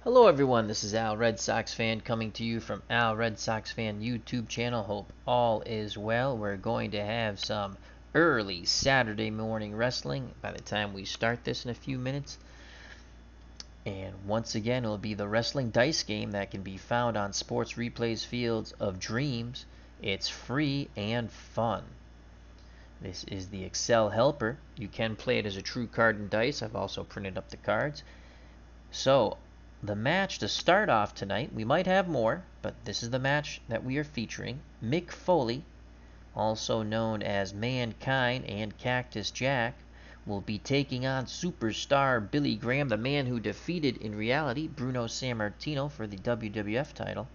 Hello everyone, this is Al Red Sox Fan coming to you from Al Red Sox Fan YouTube channel. Hope all is well. We're going to have some early Saturday morning wrestling by the time we start this in a few minutes. And once again, it'll be the wrestling dice game that can be found on Sports Replays Fields of Dreams. It's free and fun. This is the Excel Helper. You can play it as a true card and dice. I've also printed up the cards. So, the match to start off tonight, we might have more, but this is the match that we are featuring. Mick Foley, also known as Mankind and Cactus Jack, will be taking on superstar Billy Graham, the man who defeated, in reality, Bruno Sammartino for the WWF title.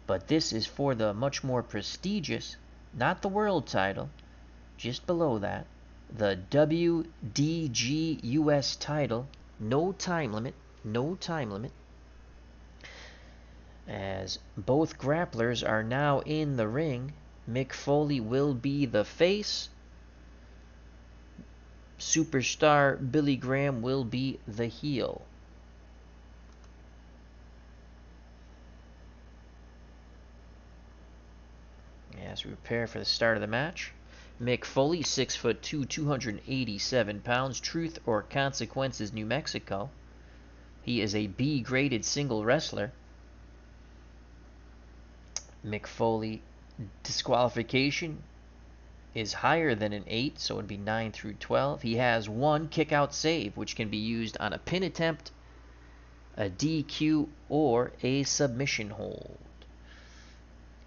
But this is for the much more prestigious, not the world title, just below that, the WDG US title. No time limit. No time limit. As both grapplers are now in the ring, Mick Foley will be the face. Superstar Billy Graham will be the heel. As we prepare for the start of the match, Mick Foley, 6'2", 287 pounds, Truth or Consequences, New Mexico. He is a B-graded single wrestler. Mick Foley disqualification is higher than an 8, so it would be 9 through 12. He has one kick-out save, which can be used on a pin attempt, a DQ, or a submission hold.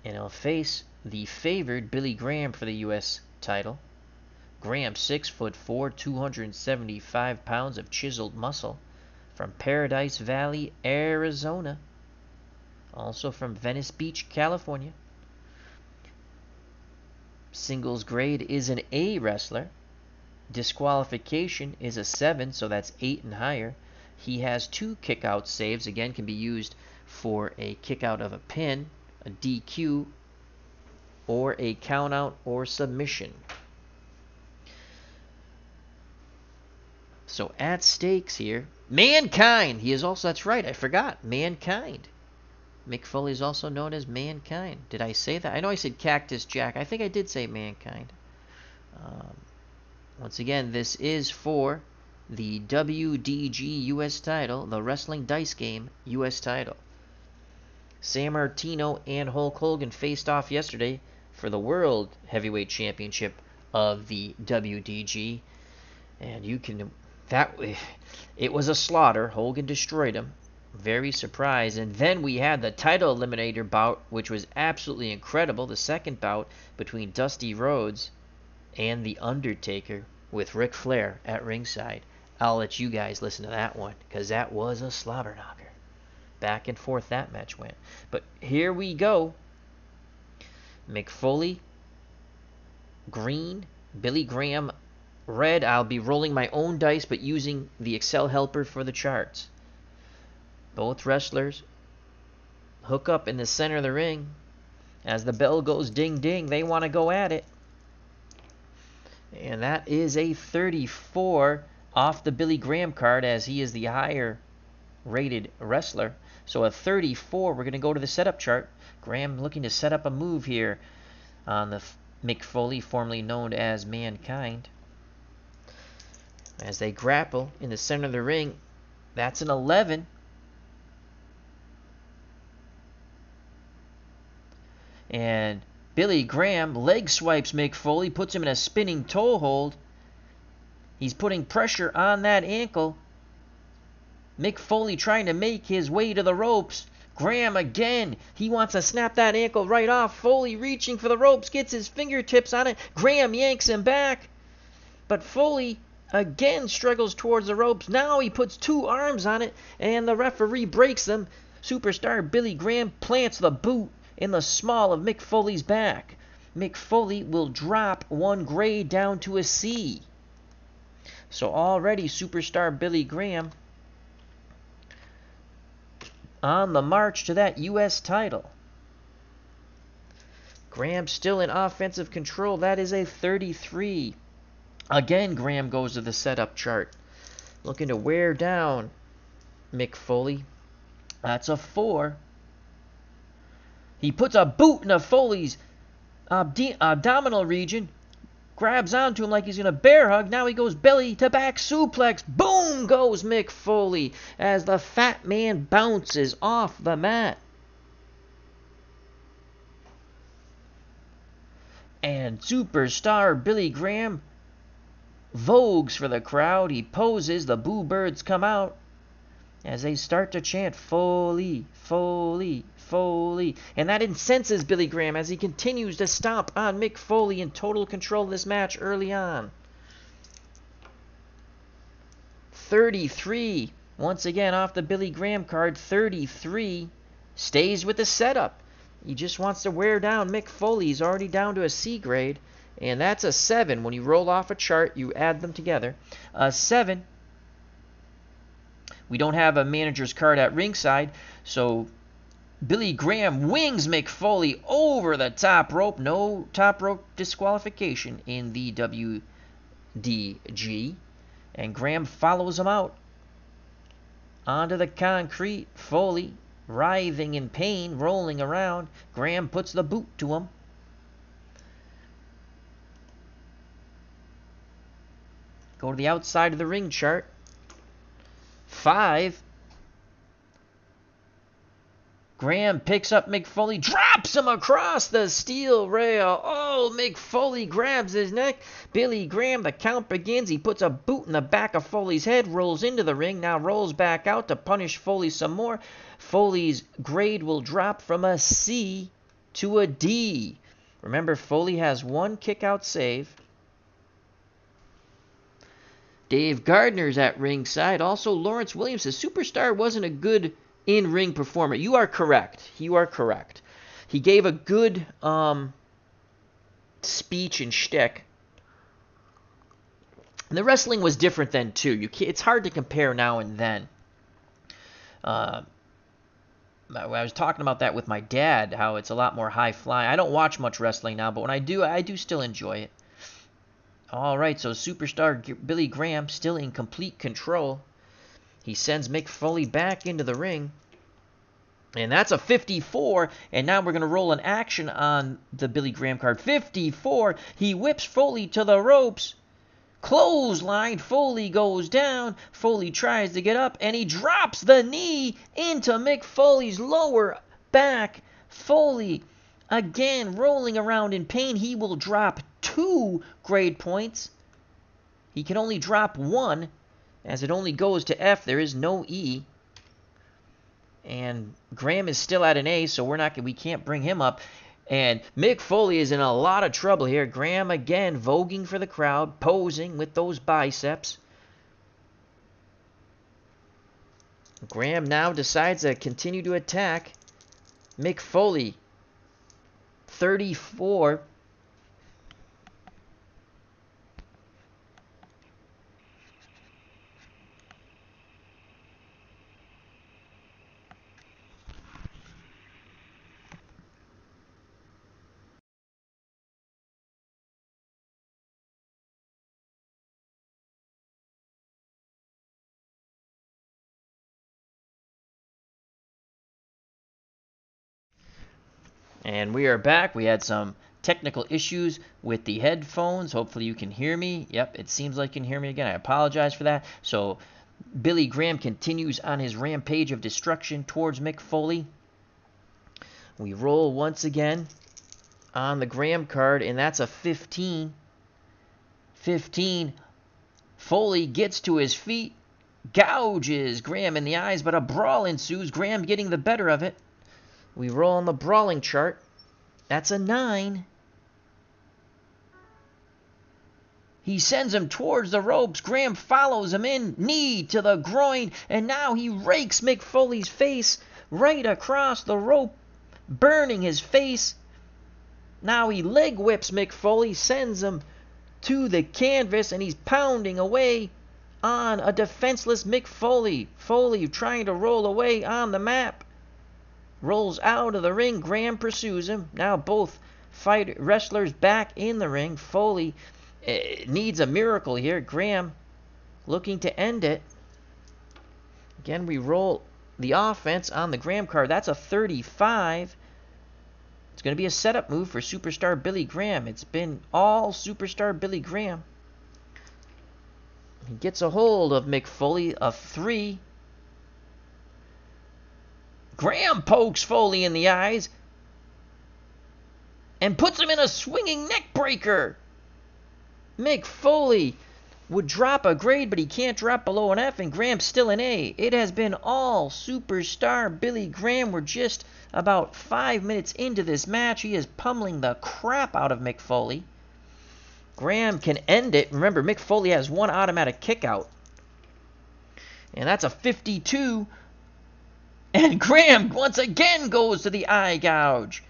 And he'll face the favored Billy Graham for the U.S. title. Graham, 6'4", 275 pounds of chiseled muscle, from Paradise Valley, Arizona. Also from Venice Beach, California. Singles grade is an A wrestler. Disqualification is a 7, so that's 8 and higher. He has 2 kick-out saves. Again, can be used for a kick-out of a pin, a DQ, or a count-out or submission. So at stakes here, Mankind. He is also, that's right, I forgot, Mankind. Mick Foley is also known as Mankind. Did I say that? I know I said Cactus Jack. I think I did say Mankind. Once again, this is for the WDG US title, the Wrestling Dice Game US title. Sammartino and Hulk Hogan faced off yesterday for the World Heavyweight Championship of the WDG. And you can... it was a slaughter. Hogan destroyed him. Very surprised. And then we had the title eliminator bout, which was absolutely incredible. The second bout between Dusty Rhodes and The Undertaker with Ric Flair at ringside. I'll let you guys listen to that one, because that was a slobber knocker. Back and forth that match went. But here we go. Mick Foley, green. Billy Graham, red. I'll be rolling my own dice, but using the Excel helper for the charts. Both wrestlers hook up in the center of the ring. As the bell goes ding ding, they want to go at it. And that is a 34 off the Billy Graham card, as he is the higher rated wrestler. So a 34, we're going to go to the setup chart. Graham looking to set up a move here on the Mick Foley, formerly known as Mankind. As they grapple in the center of the ring, that's an 11. And Billy Graham leg swipes Mick Foley, puts him in a spinning toe hold. He's putting pressure on that ankle. Mick Foley trying to make his way to the ropes. Graham again. He wants to snap that ankle right off. Foley reaching for the ropes, gets his fingertips on it. Graham yanks him back. But Foley again struggles towards the ropes. Now he puts 2 arms on it, and the referee breaks them. Superstar Billy Graham plants the boot in the small of Mick Foley's back. Mick Foley will drop 1 grade down to a C. So already superstar Billy Graham on the march to that U.S. title. Graham still in offensive control. That is a 33. Again, Graham goes to the setup chart, looking to wear down Mick Foley. That's a 4. He puts a boot into Foley's abdominal region. Grabs onto him like he's going to bear hug. Now he goes belly to back suplex. Boom goes Mick Foley as the fat man bounces off the mat. And superstar Billy Graham vogues for the crowd. He poses. The boo birds come out as they start to chant Foley, Foley, Foley. And that incenses Billy Graham as he continues to stomp on Mick Foley in total control of this match early on. 33. Once again off the Billy Graham card. 33. Stays with the setup. He just wants to wear down Mick Foley. He's already down to a C grade. And that's a 7. When you roll off a chart, you add them together. A 7. We don't have a manager's card at ringside, so Billy Graham wings Mick Foley over the top rope. No top rope disqualification in the WDG. And Graham follows him out onto the concrete. Foley writhing in pain, rolling around. Graham puts the boot to him. Go to the outside of the ring chart. 5. Graham picks up Mick Foley, drops him across the steel rail. Oh, Mick Foley grabs his neck. Billy Graham, the count begins. He puts a boot in the back of Foley's head, rolls into the ring, now rolls back out to punish Foley some more. Foley's grade will drop from a C to a D. Remember, Foley has 1 kick-out save. Dave Gardner's at ringside. Also, Lawrence Williams, the superstar, wasn't a good in-ring performer. You are correct. You are correct. He gave a good speech and shtick. And the wrestling was different then, too. It's hard to compare now and then. I was talking about that with my dad, how it's a lot more high-flying. I don't watch much wrestling now, but when I do still enjoy it. All right, so superstar Billy Graham still in complete control. He sends Mick Foley back into the ring. And that's a 54. And now we're going to roll an action on the Billy Graham card. 54. He whips Foley to the ropes. Clothesline. Foley goes down. Foley tries to get up. And he drops the knee into Mick Foley's lower back. Foley again rolling around in pain. He will drop 2 grade points. He can only drop 1, as it only goes to F. There is no E. And Graham is still at an A, so we can't bring him up. And Mick Foley is in a lot of trouble here. Graham again voguing for the crowd, posing with those biceps. Graham now decides to continue to attack Mick Foley. 34. And we are back. We had some technical issues with the headphones. Hopefully you can hear me. Yep, it seems like you can hear me again. I apologize for that. So Billy Graham continues on his rampage of destruction towards Mick Foley. We roll once again on the Graham card, and that's a 15. 15. Foley gets to his feet, gouges Graham in the eyes, but a brawl ensues. Graham getting the better of it. We roll on the brawling chart. That's a 9. He sends him towards the ropes. Graham follows him in. Knee to the groin. And now he rakes Mick Foley's face right across the rope, burning his face. Now he leg whips Mick Foley, sends him to the canvas, and he's pounding away on a defenseless Mick Foley. Foley trying to roll away on the map. Rolls out of the ring. Graham pursues him. Now both wrestlers back in the ring. Foley needs a miracle here. Graham looking to end it. Again, we roll the offense on the Graham card. That's a 35. It's going to be a setup move for Superstar Billy Graham. It's been all Superstar Billy Graham. He gets a hold of Mick Foley, a 3. Graham pokes Foley in the eyes and puts him in a swinging neck breaker. Mick Foley would drop a grade, but he can't drop below an F, and Graham's still an A. It has been all Superstar Billy Graham. We're just about 5 minutes into this match. He is pummeling the crap out of Mick Foley. Graham can end it. Remember, Mick Foley has one automatic kick out. And that's a 52. And Graham once again goes to the eye gouge.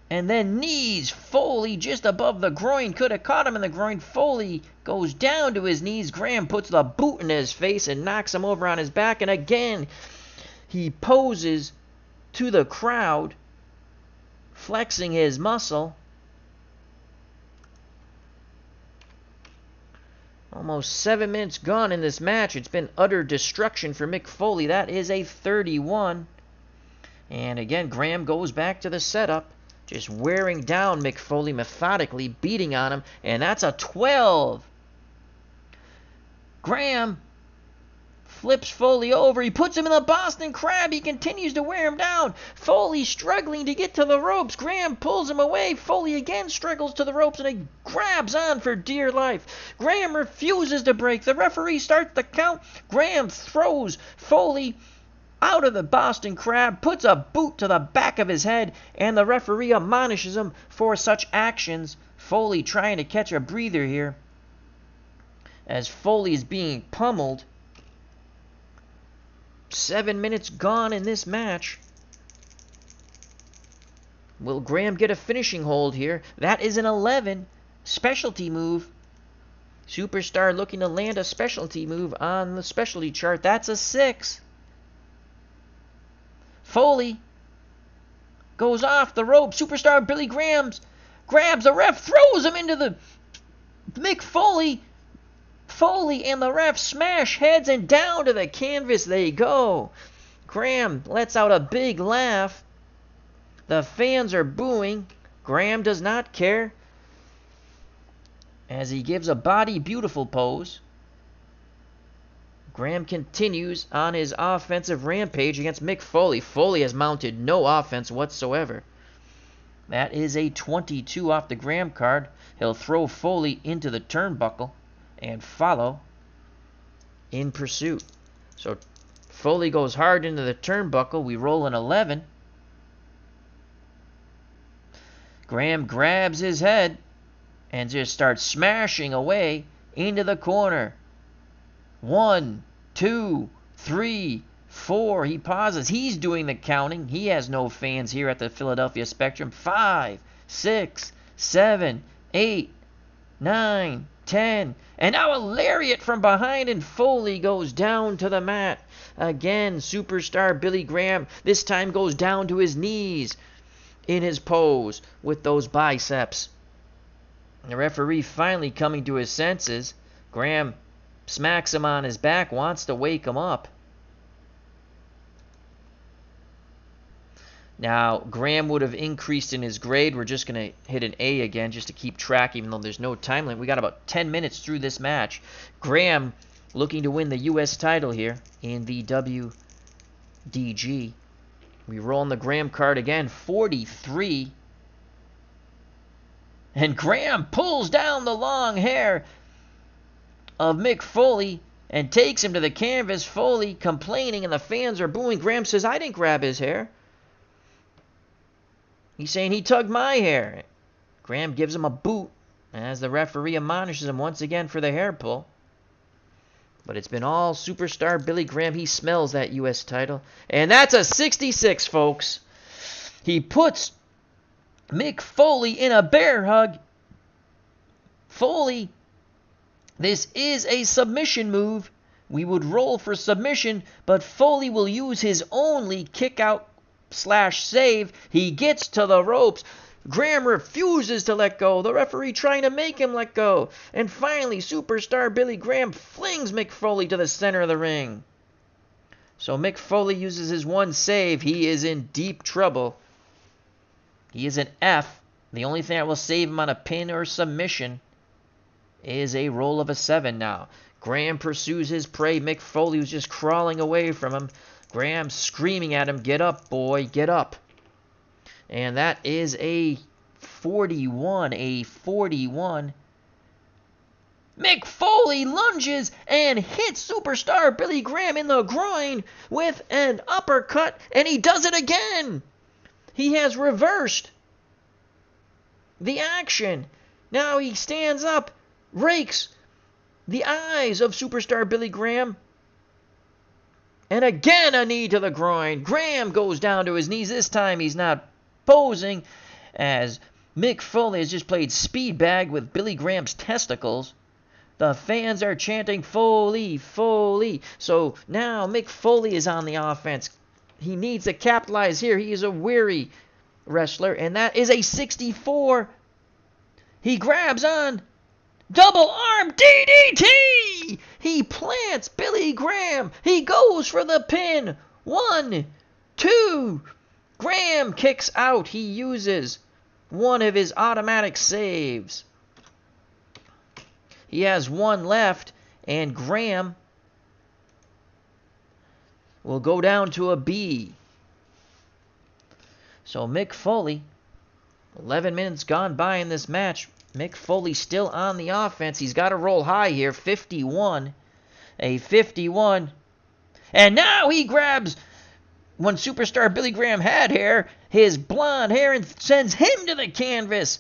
And then knees Foley just above the groin. Could have caught him in the groin. Foley goes down to his knees. Graham puts the boot in his face and knocks him over on his back. And again, he poses to the crowd, flexing his muscle. Almost 7 minutes gone in this match. It's been utter destruction for Mick Foley. That is a 31. And again, Graham goes back to the setup. Just wearing down Mick Foley methodically, beating on him. And that's a 12. Graham flips Foley over. He puts him in the Boston Crab. He continues to wear him down. Foley struggling to get to the ropes. Graham pulls him away. Foley again struggles to the ropes, and he grabs on for dear life. Graham refuses to break. The referee starts the count. Graham throws Foley out of the Boston Crab, puts a boot to the back of his head, and the referee admonishes him for such actions. Foley trying to catch a breather here as Foley is being pummeled. 7 minutes gone in this match. Will Graham get a finishing hold here? That is an 11. Specialty move. Superstar looking to land a specialty move on the specialty chart. That's a 6. Foley goes off the rope. Superstar Billy Graham grabs the ref, throws him into the Mick Foley. Foley and the ref smash heads, and down to the canvas they go. Graham lets out a big laugh. The fans are booing. Graham does not care as he gives a body beautiful pose. Graham continues on his offensive rampage against Mick Foley. Foley has mounted no offense whatsoever. That is a 22 off the Graham card. He'll throw Foley into the turnbuckle and follow in pursuit. So Foley goes hard into the turnbuckle. We roll an 11. Graham grabs his head and just starts smashing away into the corner. 1, 2, 3, 4. He pauses. He's doing the counting. He has no fans here at the Philadelphia Spectrum. 5, 6, 7, 8, 9, 10. And now a lariat from behind, and Foley goes down to the mat. Again, Superstar Billy Graham this time goes down to his knees in his pose with those biceps. The referee finally coming to his senses. Graham smacks him on his back, wants to wake him up. Now, Graham would have increased in his grade. We're just going to hit an A again just to keep track, even though there's no time limit. We got about 10 minutes through this match. Graham looking to win the U.S. title here in the WDG. We roll on the Graham card again, 43. And Graham pulls down the long hair of Mick Foley and takes him to the canvas. Foley complaining, and the fans are booing. Graham says, I didn't grab his hair. He's saying he tugged my hair. Graham gives him a boot as the referee admonishes him once again for the hair pull. But it's been all Superstar Billy Graham. He smells that U.S. title. And that's a 66, folks. He puts Mick Foley in a bear hug. Foley, this is a submission move. We would roll for submission, but Foley will use his only kick out / save. He gets to the ropes. Graham refuses to let go. The referee trying to make him let go. And finally, Superstar Billy Graham flings Mick Foley to the center of the ring. So Mick Foley uses his one save. He is in deep trouble. He is an F. The only thing that will save him on a pin or submission is a roll of a 7 now. Graham pursues his prey. Mick Foley was just crawling away from him. Graham screaming at him, "Get up, boy, get up." And that is a 41. A 41. Mick Foley lunges and hits superstar Billy Graham in the groin with an uppercut, and he does it again. He has reversed the action. Now he stands up, rakes the eyes of superstar Billy Graham, and again a knee to the groin. Graham goes down to his knees. This time he's not posing, as Mick Foley has just played speed bag with Billy Graham's testicles. The fans are chanting, "Foley, Foley." So now Mick Foley is on the offense. He needs to capitalize here. He is a weary wrestler, and that is a 64. He grabs on. Double arm DDT! He plants Billy Graham. He goes for the pin. 1, 2. Graham kicks out. He uses one of his automatic saves. He has one left, and Graham will go down to a B. So Mick Foley, 11 minutes gone by in this match. Mick Foley still on the offense. He's got to roll high here. 51. A 51. And now he grabs, when superstar Billy Graham had hair, his blonde hair, and sends him to the canvas.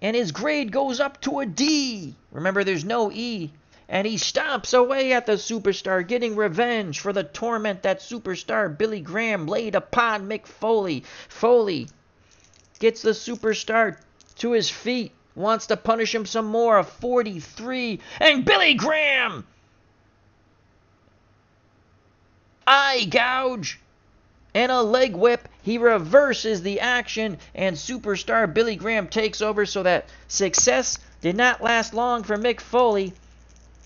And his grade goes up to a D. Remember, there's no E. And he stomps away at the superstar, getting revenge for the torment that superstar Billy Graham laid upon Mick Foley. Foley gets the superstar to his feet, wants to punish him some more. A 43. And Billy Graham! Eye gouge! And a leg whip. He reverses the action, and superstar Billy Graham takes over, so that success did not last long for Mick Foley.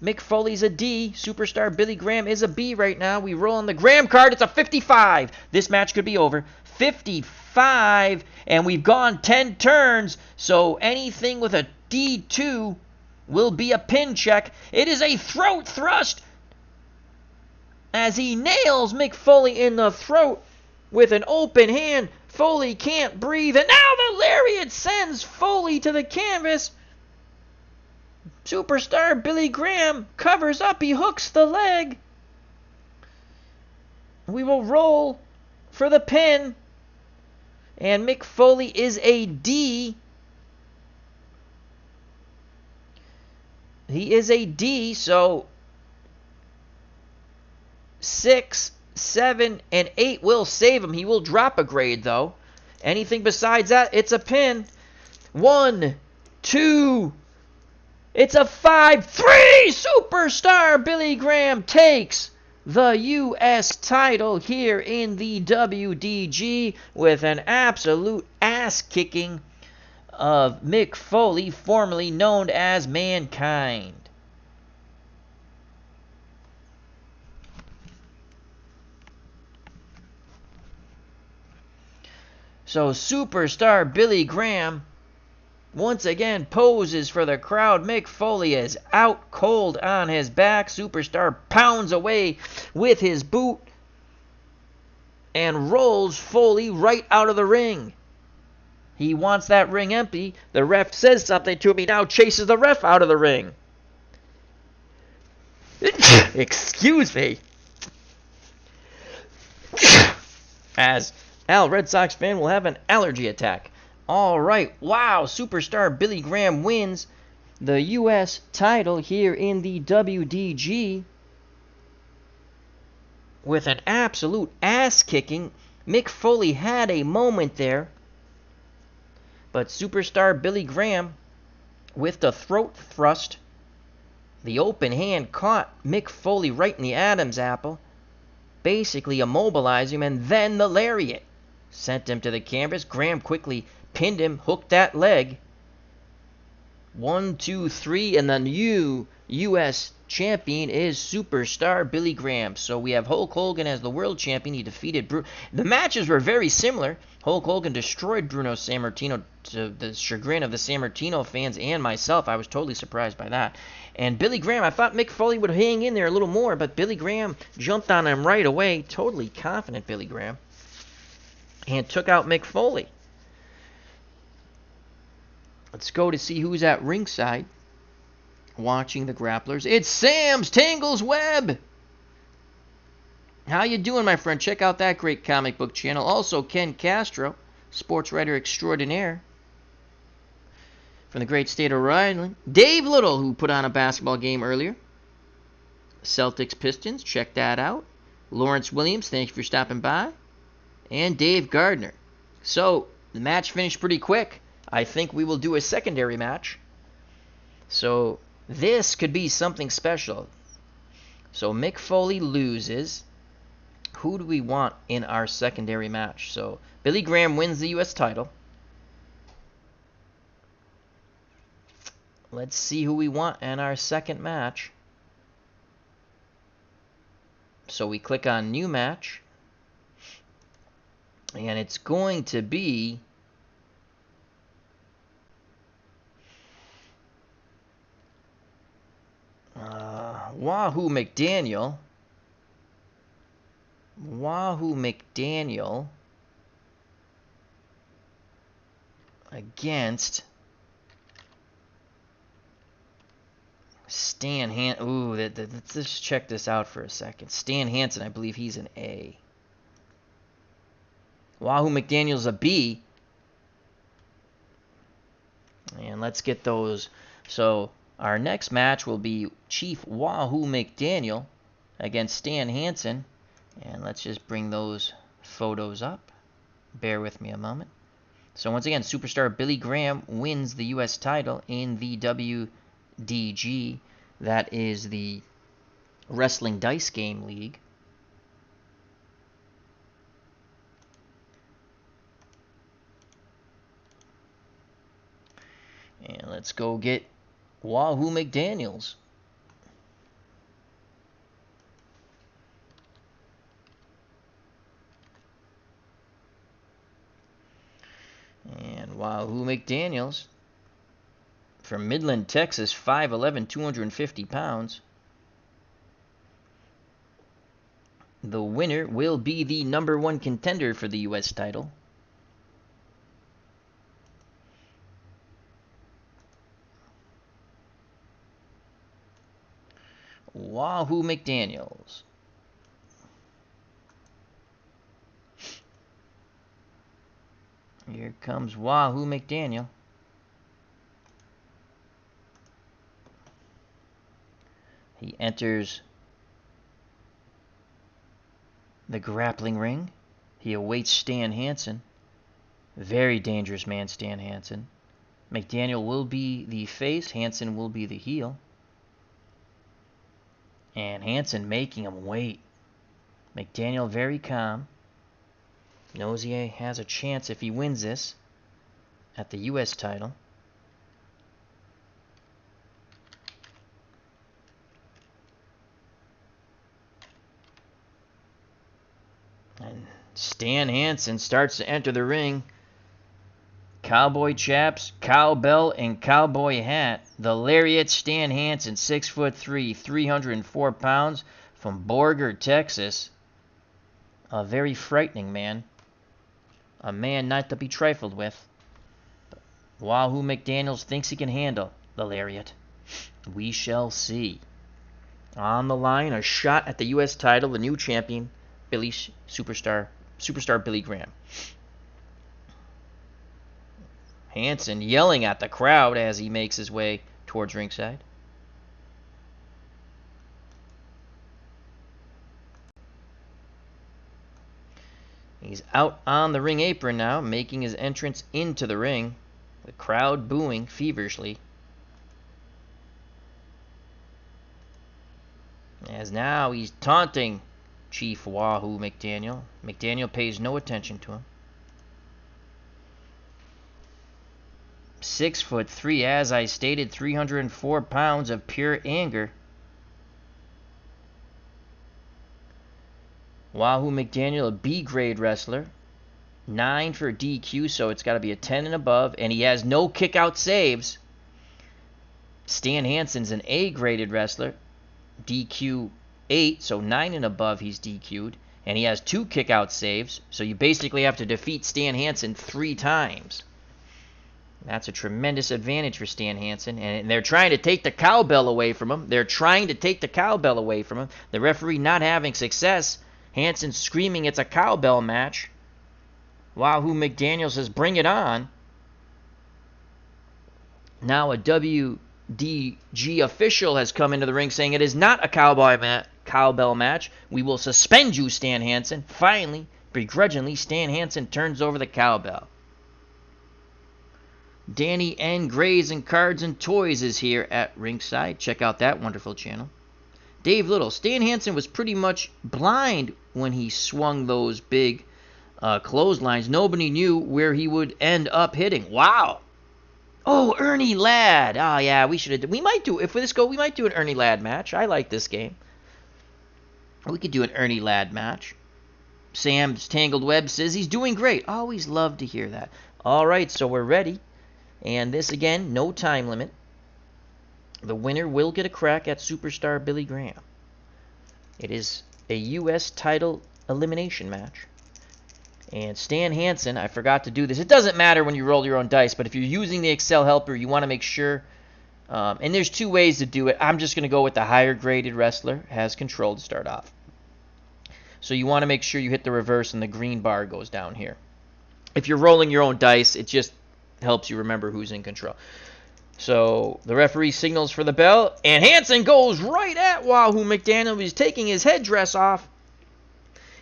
Mick Foley's a D. Superstar Billy Graham is a B right now. We roll on the Graham card. It's a 55. This match could be over. 55, and we've gone 10 turns, so anything with a D2 will be a pin check. It is a throat thrust as he nails Mick Foley in the throat with an open hand. Foley can't breathe, and now the lariat sends Foley to the canvas. Superstar Billy Graham covers up. He hooks the leg. We will roll for the pin. And Mick Foley is a D. He is a D, so 6, 7, and 8 will save him. He will drop a grade, though. Anything besides that, it's a pin. 1, 2. It's a 5, 3. Superstar Billy Graham takes the U.S. title here in the WDG with an absolute ass-kicking of Mick Foley, formerly known as Mankind. So superstar Billy Graham once again poses for the crowd. Mick Foley is out cold on his back. Superstar pounds away with his boot and rolls Foley right out of the ring. He wants that ring empty. The ref says something to him. He now chases the ref out of the ring. Excuse me. As Al, Red Sox fan, will have an allergy attack. All right, wow, superstar Billy Graham wins the U.S. title here in the WDG with an absolute ass-kicking. Mick Foley had a moment there, but superstar Billy Graham, with the throat thrust, the open hand caught Mick Foley right in the Adam's apple, basically immobilizing him, and then the lariat sent him to the canvas. Graham quickly pinned him, hooked that leg. 1, 2, 3, and the new U.S. champion is Superstar Billy Graham. So we have Hulk Hogan as the world champion. He defeated Bruno. The matches were very similar. Hulk Hogan destroyed Bruno Sammartino to the chagrin of the Sammartino fans and myself. I was totally surprised by that. And Billy Graham, I thought Mick Foley would hang in there a little more, but Billy Graham jumped on him right away. Totally confident Billy Graham. And took out Mick Foley. Let's go to see who's at ringside watching the grapplers. It's Sam's Tangles Web. How you doing, my friend? Check out that great comic book channel. Also, Ken Castro, sports writer extraordinaire from the great state of Rhode Island. Dave Little, who put on a basketball game earlier. Celtics Pistons, check that out. Lawrence Williams, thank you for stopping by. And Dave Gardner. So, the match finished pretty quick. I think we will do a secondary match. So, this could be something special. So, Mick Foley loses. Who do we want in our secondary match? So, Billy Graham wins the U.S. title. Let's see who we want in our second match. So, we click on New Match. And it's going to be Wahoo McDaniel. Wahoo McDaniel against Stan Hansen. Ooh, let's just check this out for a second. Stan Hansen, I believe he's an A. Wahoo McDaniel's a B. And let's get those. So our next match will be Chief Wahoo McDaniel against Stan Hansen. And let's just bring those photos up. Bear with me a moment. So once again, Superstar Billy Graham wins the U.S. title in the WDG. That is the Wrestling Dice Game League. And let's go get Wahoo McDaniels. And Wahoo McDaniels from Midland, Texas, 5'11", 250 pounds. The winner will be the #1 contender for the U.S. title. Wahoo McDaniels. Here comes Wahoo McDaniel. He enters the grappling ring. He awaits Stan Hansen. Very dangerous man, Stan Hansen. McDaniel will be the face. Hansen will be the heel. And Hansen making him wait. McDaniel very calm. Knows he has a chance if he wins this at the U.S. title. And Stan Hansen starts to enter the ring. Cowboy chaps, cowbell, and cowboy hat. The lariat, Stan Hansen, 6'3", 304 pounds, from Borger, Texas. A very frightening man. A man not to be trifled with. But Wahoo McDaniels thinks he can handle the lariat. We shall see. On the line, a shot at the U.S. title, the new champion, Superstar Billy Graham. Hansen yelling at the crowd as he makes his way towards ringside. He's out on the ring apron now, making his entrance into the ring. The crowd booing feverishly. As now he's taunting Chief Wahoo McDaniel. McDaniel pays no attention to him. 6'3", as I stated, 304 pounds of pure anger. Wahoo McDaniel, a B-grade wrestler. 9 for DQ, so it's got to be a 10 and above, and he has no kick-out saves. Stan Hansen's an A-graded wrestler. DQ 8, so 9 and above he's DQ'd. And he has 2 kick-out saves, so you basically have to defeat Stan Hansen 3 times. That's a tremendous advantage for Stan Hansen, and they're trying to take the cowbell away from him. The referee not having success. Hansen screaming it's a cowbell match. Wahoo McDaniel says bring it on. Now a WDG official has come into the ring saying it is not a cowbell match. We will suspend you, Stan Hansen. Finally, begrudgingly, Stan Hansen turns over the cowbell. Danny N. Grays and Cards and Toys is here at ringside. Check out that wonderful channel. Dave Little. Stan Hansen was pretty much blind when he swung those big clotheslines. Nobody knew where he would end up hitting. Wow. Oh, Earnie Ladd. Oh, yeah, we should have. We might do, if this go, we might do an Earnie Ladd match. I like this game. We could do an Earnie Ladd match. Sam's Tangled Web says he's doing great. Always love to hear that. All right, so we're ready. And this, again, no time limit. The winner will get a crack at Superstar Billy Graham. It is a U.S. title elimination match. And Stan Hansen, I forgot to do this. It doesn't matter when you roll your own dice, but if you're using the Excel helper, you want to make sure. And there's 2 ways to do it. I'm just going to go with the higher graded wrestler. Has control to start off. So you want to make sure you hit the reverse and the green bar goes down here. If you're rolling your own dice, it just helps you remember who's in control. So the referee signals for the bell, and Hansen goes right at Wahoo McDaniel. He's taking his headdress off.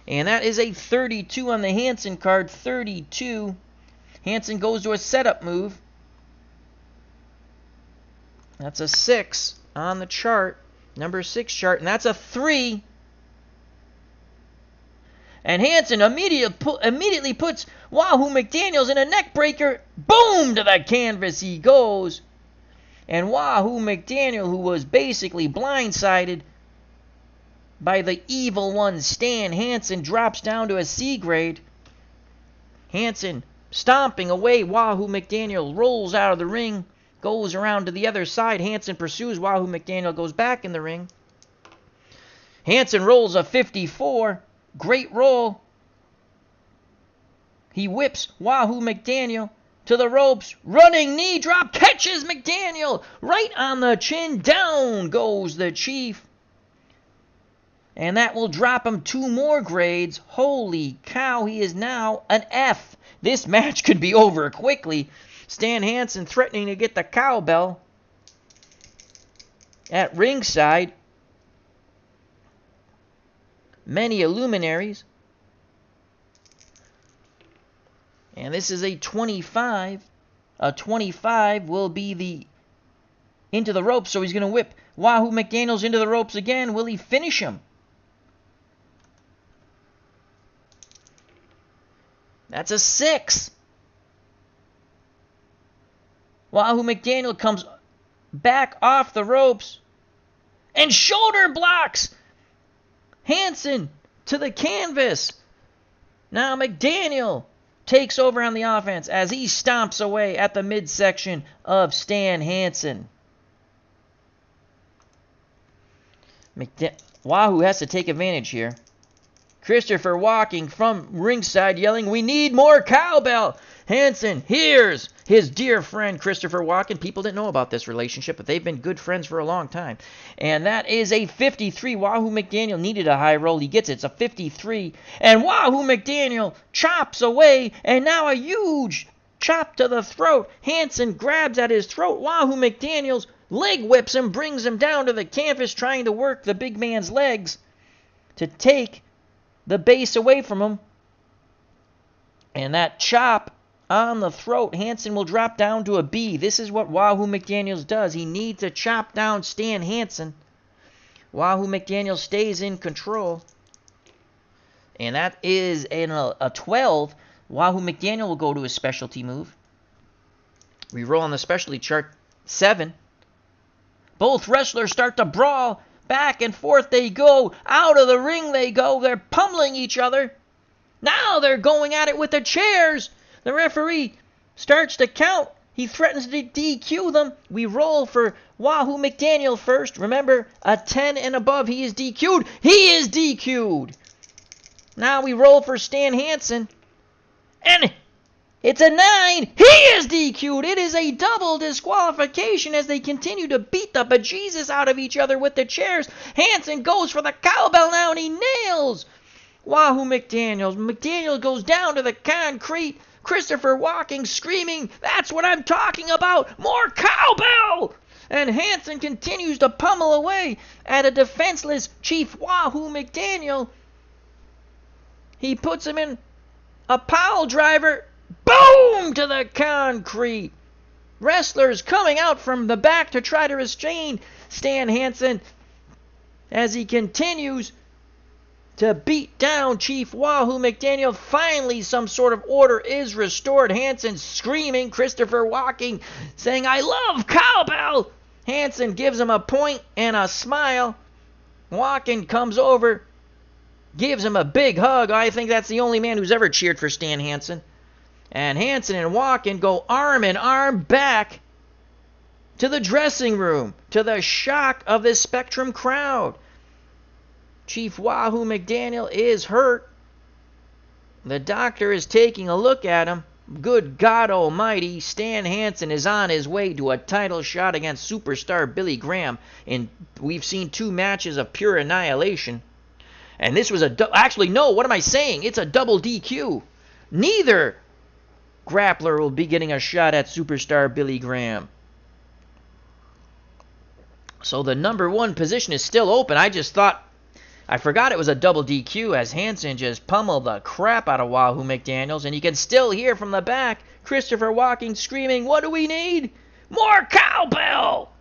And that is a 32 on the Hansen card. 32. Hansen goes to a setup move. That's a 6 on the chart. Number 6 chart. And that's a 3. And Hansen immediately puts Wahoo McDaniels in a neck breaker. Boom! To the canvas he goes. And Wahoo McDaniel, who was basically blindsided by the evil one, Stan Hansen, drops down to a C grade. Hansen stomping away. Wahoo McDaniel rolls out of the ring, goes around to the other side. Hansen pursues. Wahoo McDaniel goes back in the ring. Hansen rolls a 54. Great roll. He whips Wahoo McDaniel to the ropes. Running knee drop. Catches McDaniel right on the chin. Down goes the Chief. And that will drop him 2 more grades. Holy cow, he is now an F. This match could be over quickly. Stan Hansen threatening to get the cowbell at ringside. Many luminaries. And this is a 25. A 25 will be the into the ropes, so he's going to whip Wahoo McDaniels into the ropes again. Will he finish him? That's a 6. Wahoo McDaniel comes back off the ropes and shoulder blocks Hansen to the canvas. Now McDaniel takes over on the offense as he stomps away at the midsection of Stan Hansen. Wahoo has to take advantage here. Christopher walking from ringside yelling, "We need more cowbell!" Hansen hears his dear friend Christopher Walken. People didn't know about this relationship, but they've been good friends for a long time. And that is a 53. Wahoo McDaniel needed a high roll. He gets it. It's a 53. And Wahoo McDaniel chops away, and now a huge chop to the throat. Hansen grabs at his throat. Wahoo McDaniel's leg whips him, brings him down to the canvas, trying to work the big man's legs to take the base away from him. And that chop on the throat, Hansen will drop down to a B. This is what Wahoo McDaniels does. He needs to chop down Stan Hansen. Wahoo McDaniel stays in control. And that is a 12. Wahoo McDaniel will go to his specialty move. We roll on the specialty chart 7. Both wrestlers start to brawl. Back and forth they go. Out of the ring they go. They're pummeling each other. Now they're going at it with the chairs. The referee starts to count. He threatens to DQ them. We roll for Wahoo McDaniel first. Remember, a 10 and above, he is DQ'd. He is DQ'd. Now we roll for Stan Hansen. And it's a 9. He is DQ'd. It is a double disqualification as they continue to beat the bejesus out of each other with the chairs. Hansen goes for the cowbell now, and he nails Wahoo McDaniel. McDaniel goes down to the concrete. Christopher Walken screaming, "That's what I'm talking about! More cowbell!" And Hansen continues to pummel away at a defenseless Chief Wahoo McDaniel. He puts him in a pile driver. Boom! To the concrete. Wrestlers coming out from the back to try to restrain Stan Hansen as he continues to beat down Chief Wahoo McDaniel. Finally, some sort of order is restored. Hansen screaming, Christopher Walken saying, "I love cowbell." Hansen gives him a point and a smile. Walken comes over, gives him a big hug. I think that's the only man who's ever cheered for Stan Hansen. And Hansen and Walken go arm in arm back to the dressing room, to the shock of this Spectrum crowd. Chief Wahoo McDaniel is hurt. The doctor is taking a look at him. Good God Almighty, Stan Hansen is on his way to a title shot against superstar Billy Graham. And we've seen 2 matches of pure annihilation. And this was actually, no, what am I saying? It's a double DQ. Neither grappler will be getting a shot at superstar Billy Graham. So the number 1 position is still open. I forgot it was a double DQ as Hansen just pummeled the crap out of Wahoo McDaniels, and you can still hear from the back Christopher Walken screaming, "What do we need? More cowbell!"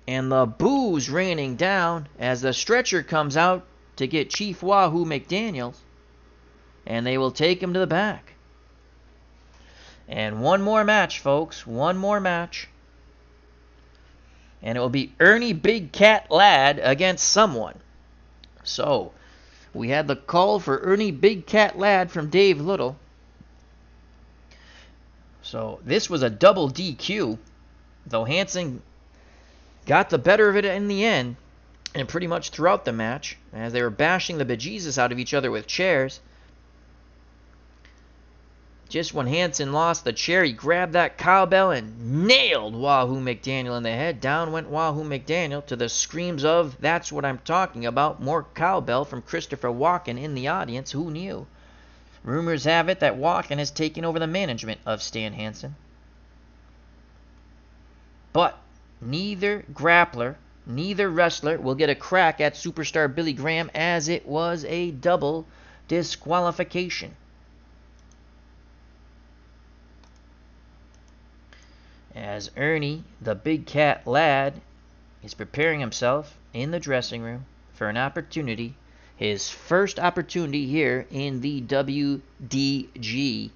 And the boos raining down as the stretcher comes out to get Chief Wahoo McDaniels, and they will take him to the back. And one more match, folks, one more match. And it will be Earnie Big Cat Ladd against someone. So, we had the call for Earnie Big Cat Ladd from Dave Little. So, this was a double DQ, though Hansen got the better of it in the end, and pretty much throughout the match, as they were bashing the bejesus out of each other with chairs. Just when Hansen lost the chair, he grabbed that cowbell and nailed Wahoo McDaniel in the head. Down went Wahoo McDaniel to the screams of, "That's what I'm talking about, more cowbell," from Christopher Walken in the audience. Who knew? Rumors have it that Walken has taken over the management of Stan Hansen. But neither grappler, neither wrestler will get a crack at superstar Billy Graham, as it was a double disqualification. As Earnie, the Big Cat Ladd, is preparing himself in the dressing room for an opportunity, his first opportunity here in the WDG.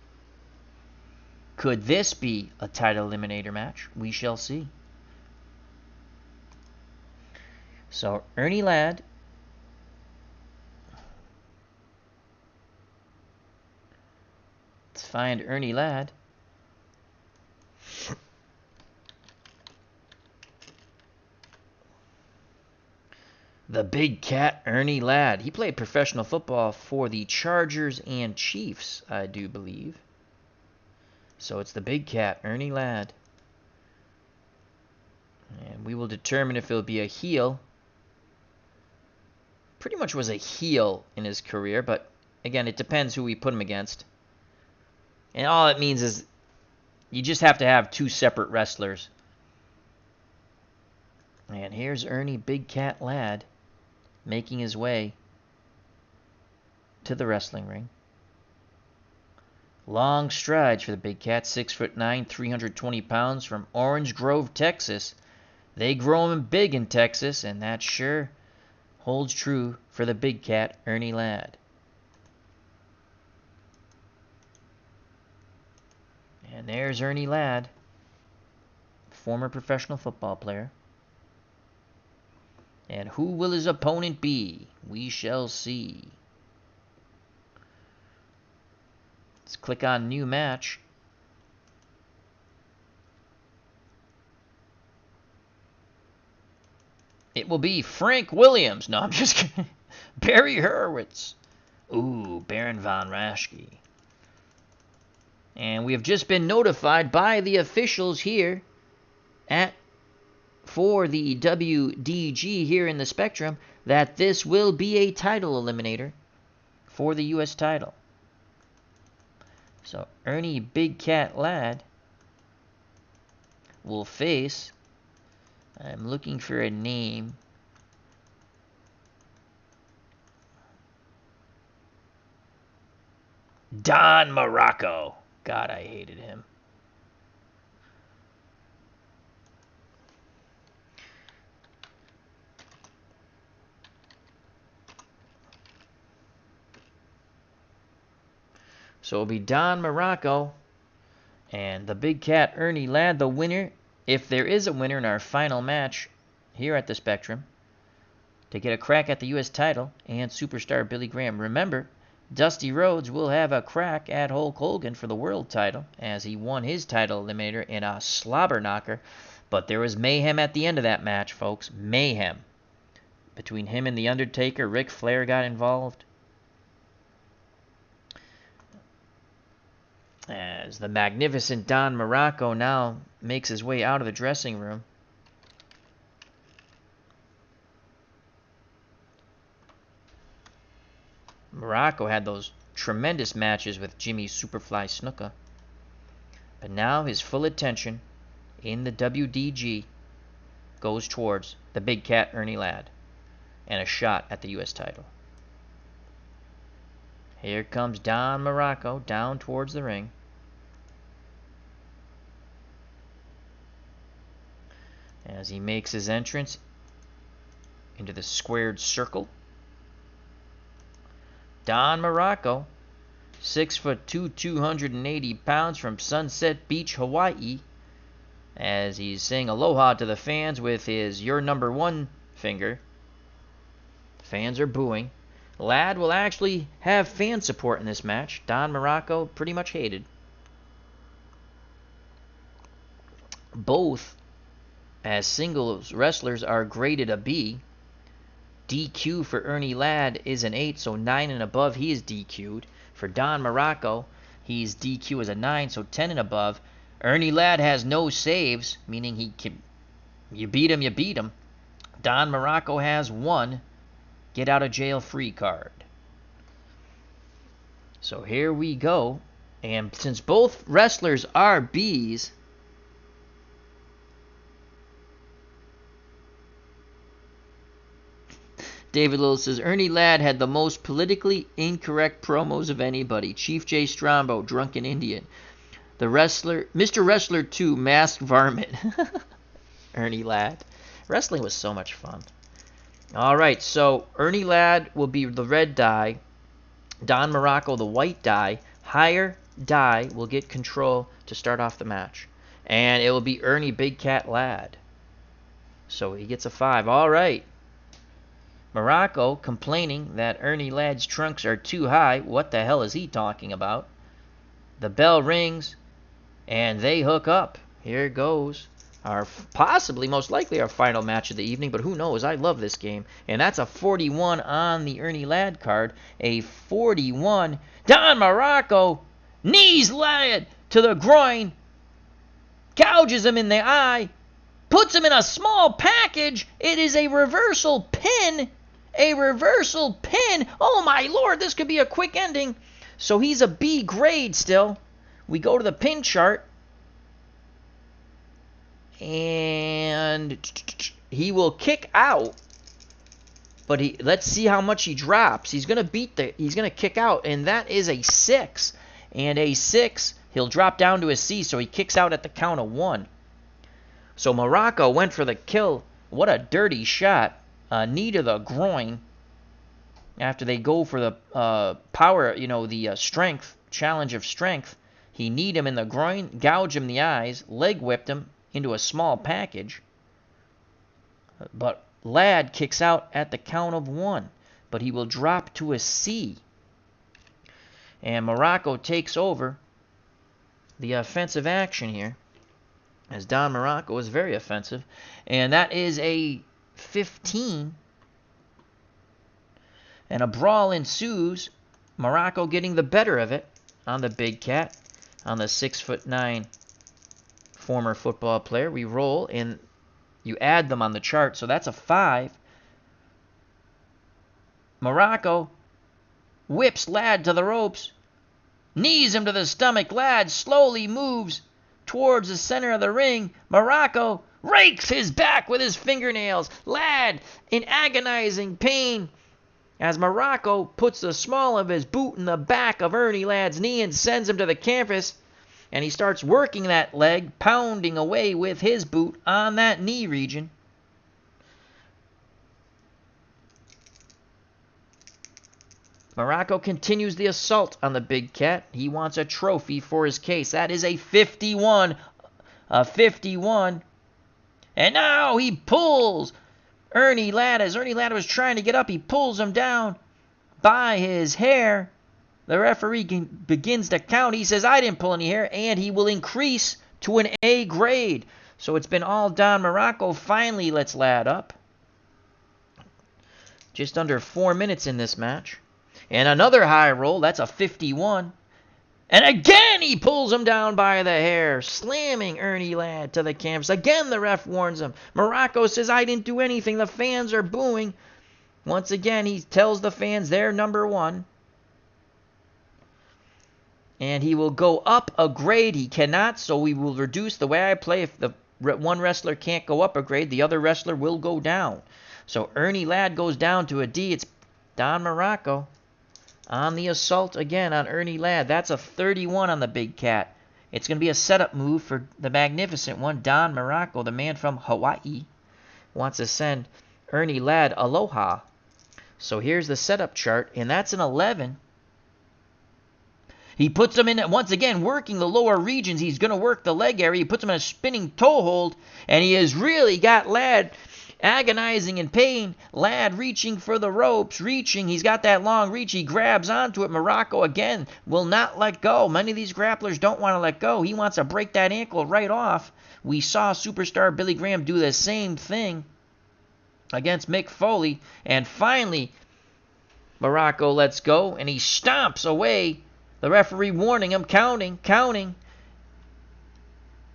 Could this be a title eliminator match? We shall see. So, Earnie Ladd. Let's find Earnie Ladd. The Big Cat, Earnie Ladd. He played professional football for the Chargers and Chiefs, I do believe. So it's the Big Cat, Earnie Ladd. And we will determine if it'll be a heel. Pretty much was a heel in his career, but again, it depends who we put him against. And all it means is you just have to have 2 separate wrestlers. And here's Earnie Big Cat Ladd making his way to the wrestling ring. Long strides for the Big Cat, 6'9", 320 pounds, from Orange Grove, Texas. They grow him big in Texas, and that sure holds true for the Big Cat, Earnie Ladd. And there's Earnie Ladd, former professional football player. And who will his opponent be? We shall see. Let's click on new match. It will be Frank Williams. No, I'm just kidding. Barry Hurwitz. Ooh, Baron von Raschke. And we have just been notified by the officials here for the WDG here in the Spectrum that this will be a title eliminator for the U.S. title. So Earnie Big Cat Ladd will face, I'm looking for a name, Don Muraco. God, I hated him. So it'll be Don Muraco and the Big Cat Earnie Ladd, the winner, if there is a winner in our final match here at the Spectrum, to get a crack at the U.S. title and superstar Billy Graham. Remember, Dusty Rhodes will have a crack at Hulk Hogan for the world title, as he won his title eliminator in a slobber knocker. But there was mayhem at the end of that match, folks. Mayhem. Between him and The Undertaker, Ric Flair got involved. As the magnificent Don Muraco now makes his way out of the dressing room. Muraco had those tremendous matches with Jimmy Superfly Snuka. But now his full attention in the WDG goes towards the Big Cat Earnie Ladd and a shot at the U.S. title. Here comes Don Muraco down towards the ring. As he makes his entrance into the squared circle. Don Muraco, 6'2", 280 pounds, from Sunset Beach, Hawaii, as he's saying aloha to the fans with his "You're number one" finger. Fans are booing. Ladd will actually have fan support in this match. Don Muraco pretty much hated. Both, as singles wrestlers, are graded a B. DQ for Earnie Ladd is an 8, so 9 and above he is DQ'd. For Don Muraco, he's DQ as a 9, so 10 and above. Earnie Ladd has no saves, meaning he can, you beat him, you beat him. Don Muraco has 1 get out of jail free card. So here we go. And since both wrestlers are Bs, David Little says, Earnie Ladd had the most politically incorrect promos of anybody. Chief J. Strombo, Drunken Indian. The wrestler, Mr. Wrestler 2, Masked Varmint. Earnie Ladd. Wrestling was so much fun. All right, so Earnie Ladd will be the red die. Don Muraco, the white die. Higher die will get control to start off the match. And it will be Earnie Big Cat Ladd. So he gets a 5. All right. Muraco complaining that Earnie Ladd's trunks are too high. What the hell is he talking about? The bell rings, and they hook up. Here goes our possibly, most likely, our final match of the evening, but who knows? I love this game. And that's a 41 on the Earnie Ladd card. A 41. Don Muraco knees Ladd to the groin, gouges him in the eye, puts him in a small package. It is a reversal pin. A reversal pin. Oh my lord, this could be a quick ending. So he's a B grade still. We go to the pin chart. And he will kick out. But let's see how much he drops. He's gonna kick out, and that is a 6. And a 6, he'll drop down to a C, so he kicks out at the count of 1. So Muraco went for the kill. What a dirty shot. Knee to the groin. After they go for the power, the strength, challenge of strength. He kneed him in the groin, gouged him in the eyes, leg whipped him into a small package. But Ladd kicks out at the count of 1, but he will drop to a C. And Muraco takes over the offensive action here, as Don Muraco is very offensive. And that is a 15. And a brawl ensues. Muraco getting the better of it on the big cat, on the 6'9" former football player. We roll, and you add them on the chart, so that's a 5. Muraco whips Ladd to the ropes, knees him to the stomach. Ladd slowly moves towards the center of the ring. Muraco rakes his back with his fingernails. Ladd in agonizing pain as Muraco puts the small of his boot in the back of Earnie Ladd's knee and sends him to the canvas. And he starts working that leg, pounding away with his boot on that knee region. Muraco continues the assault on the big cat. He wants a trophy for his case. That is a 51. A 51. And now he pulls Earnie Ladd. As Earnie Ladd was trying to get up, he pulls him down by his hair. The referee begins to count. He says, I didn't pull any hair, and he will increase to an A grade. So it's been all Don Muraco. Finally lets Ladd up. Just under 4 minutes in this match. And another high roll. That's a 51. And again he pulls him down by the hair, slamming Earnie Ladd to the canvas. Again the ref warns him. Muraco says, I didn't do anything. The fans are booing. Once again, he tells the fans they're number 1. And he will go up a grade. He cannot, so we will reduce the way I play. If the one wrestler can't go up a grade, the other wrestler will go down. So Earnie Ladd goes down to a D. It's Don Muraco on the assault again on Earnie Ladd. That's a 31 on the big cat. It's going to be a setup move for the magnificent one. Don Muraco, the man from Hawaii, wants to send Earnie Ladd aloha. So here's the setup chart, and that's an 11. He puts him in, once again, working the lower regions. He's going to work the leg area. He puts him in a spinning toe hold, and he has really got Ladd agonizing in pain. Ladd reaching for the ropes, reaching. He's got that long reach. He grabs onto it. Muraco, again, will not let go. Many of these grapplers don't want to let go. He wants to break that ankle right off. We saw superstar Billy Graham do the same thing against Mick Foley. And finally, Muraco lets go, and he stomps away. The referee warning him, counting.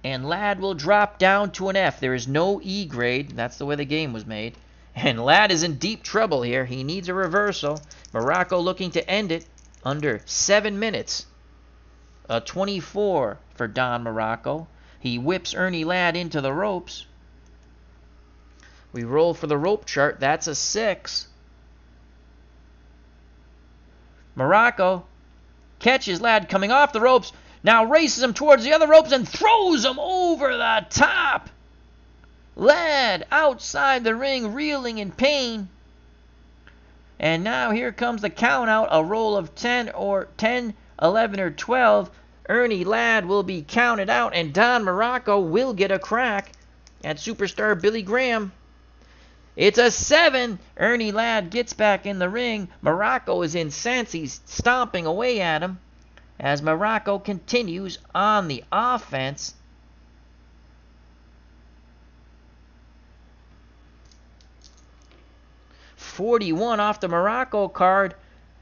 And Ladd will drop down to an F. There is no E grade. That's the way the game was made. And Ladd is in deep trouble here. He needs a reversal. Muraco looking to end it under 7 minutes. A 24 for Don Muraco. He whips Earnie Ladd into the ropes. We roll for the rope chart. That's a 6. Muraco catches Ladd coming off the ropes, now races him towards the other ropes and throws him over the top. Ladd outside the ring, reeling in pain. And now here comes the count out, a roll of 10, 11, or 12. Earnie Ladd will be counted out, and Don Muraco will get a crack at superstar Billy Graham. It's a 7. Earnie Ladd gets back in the ring. Muraco is incensed. He's stomping away at him as Muraco continues on the offense. .41 off the Muraco card.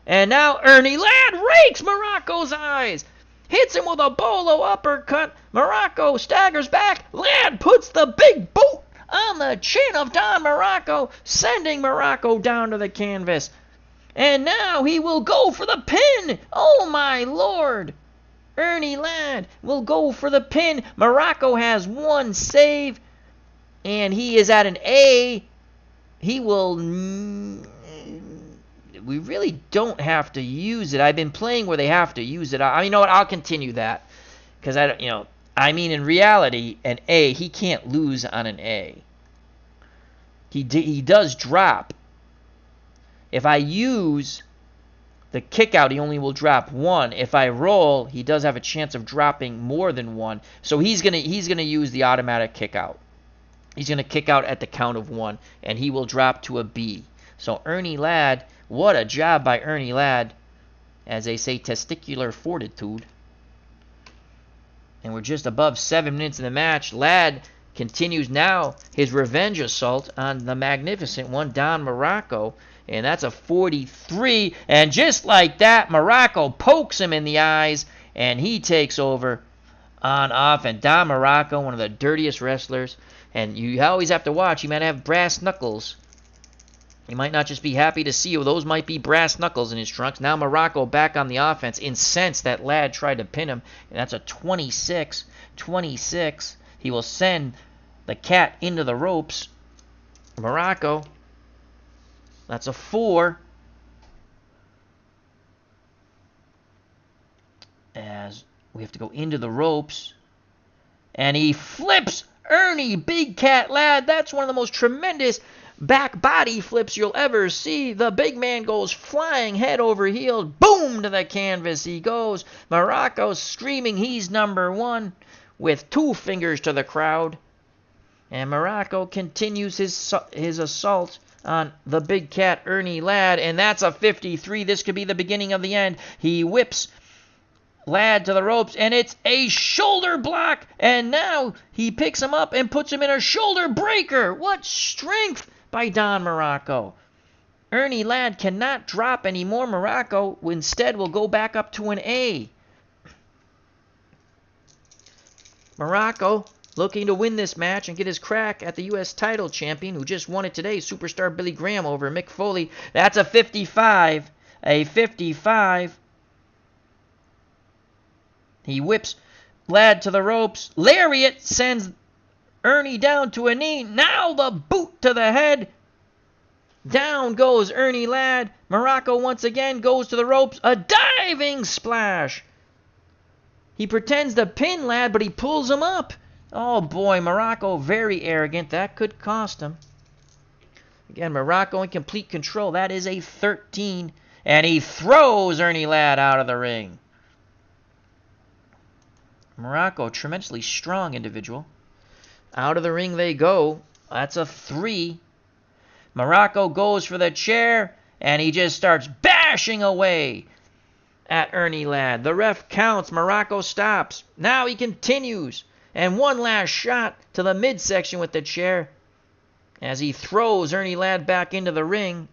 And now Earnie Ladd rakes Muraco's eyes. Hits him with a bolo uppercut. Muraco staggers back. Ladd puts the big boot on the chin of Don Muraco, sending Muraco down to the canvas. And now he will go for the pin. Oh my lord. Earnie Ladd will go for the pin. Muraco has one save, and he is at an A. He will... We really don't have to use it. I've been playing where they have to use it. You know what? I'll continue that. Because, in reality, an A, he can't lose on an A. He does drop. If I use The kick out, he only will drop 1. If I roll, he does have a chance of dropping more than 1. So he's gonna use the automatic kick out. He's gonna kick out at the count of 1, and he will drop to a B. So Earnie Ladd, what a job by Earnie Ladd. As they say, testicular fortitude. And we're just above 7 minutes in the match. Ladd continues now his revenge assault on the magnificent one, Don Muraco. And that's a 43. And just like that, Muraco pokes him in the eyes, and he takes over on off. And Don Muraco, one of the dirtiest wrestlers. And you always have to watch. He might have brass knuckles. He might not just be happy to see you. Those might be brass knuckles in his trunks. Now Muraco back on the offense, incensed that Ladd tried to pin him. And that's a 26. 26. He will send the cat into the ropes. Muraco. That's a 4. As we have to go into the ropes. And he flips Earnie Big Cat Ladd. That's one of the most tremendous back body flips you'll ever see. The big man goes flying head over heels. Boom to the canvas he goes. Muraco screaming he's number 1 with 2 fingers to the crowd. And Muraco continues his assault on the big cat Earnie Ladd. And that's a 53. This could be the beginning of the end. He whips Ladd to the ropes, and it's a shoulder block. And now he picks him up and puts him in a shoulder breaker. What strength by Don Muraco. Earnie Ladd cannot drop anymore. Muraco instead will go back up to an A. Muraco looking to win this match and get his crack at the U.S. title champion who just won it today, Superstar Billy Graham over Mick Foley. That's a 55. A 55. He whips Ladd to the ropes. Lariat sends Earnie down to a knee. Now the boot to the head. Down goes Earnie Ladd. Muraco once again goes to the ropes. A diving splash. He pretends to pin Ladd, but he pulls him up. Oh boy, Muraco very arrogant. That could cost him. Again, Muraco in complete control. That is a 13. And he throws Earnie Ladd out of the ring. Muraco, tremendously strong individual. Out of the ring they go. That's a 3. Muraco goes for the chair, and he just starts bashing away at Earnie Ladd. The ref counts. Muraco stops. Now he continues. And one last shot to the midsection with the chair as he throws Earnie Ladd back into the ring.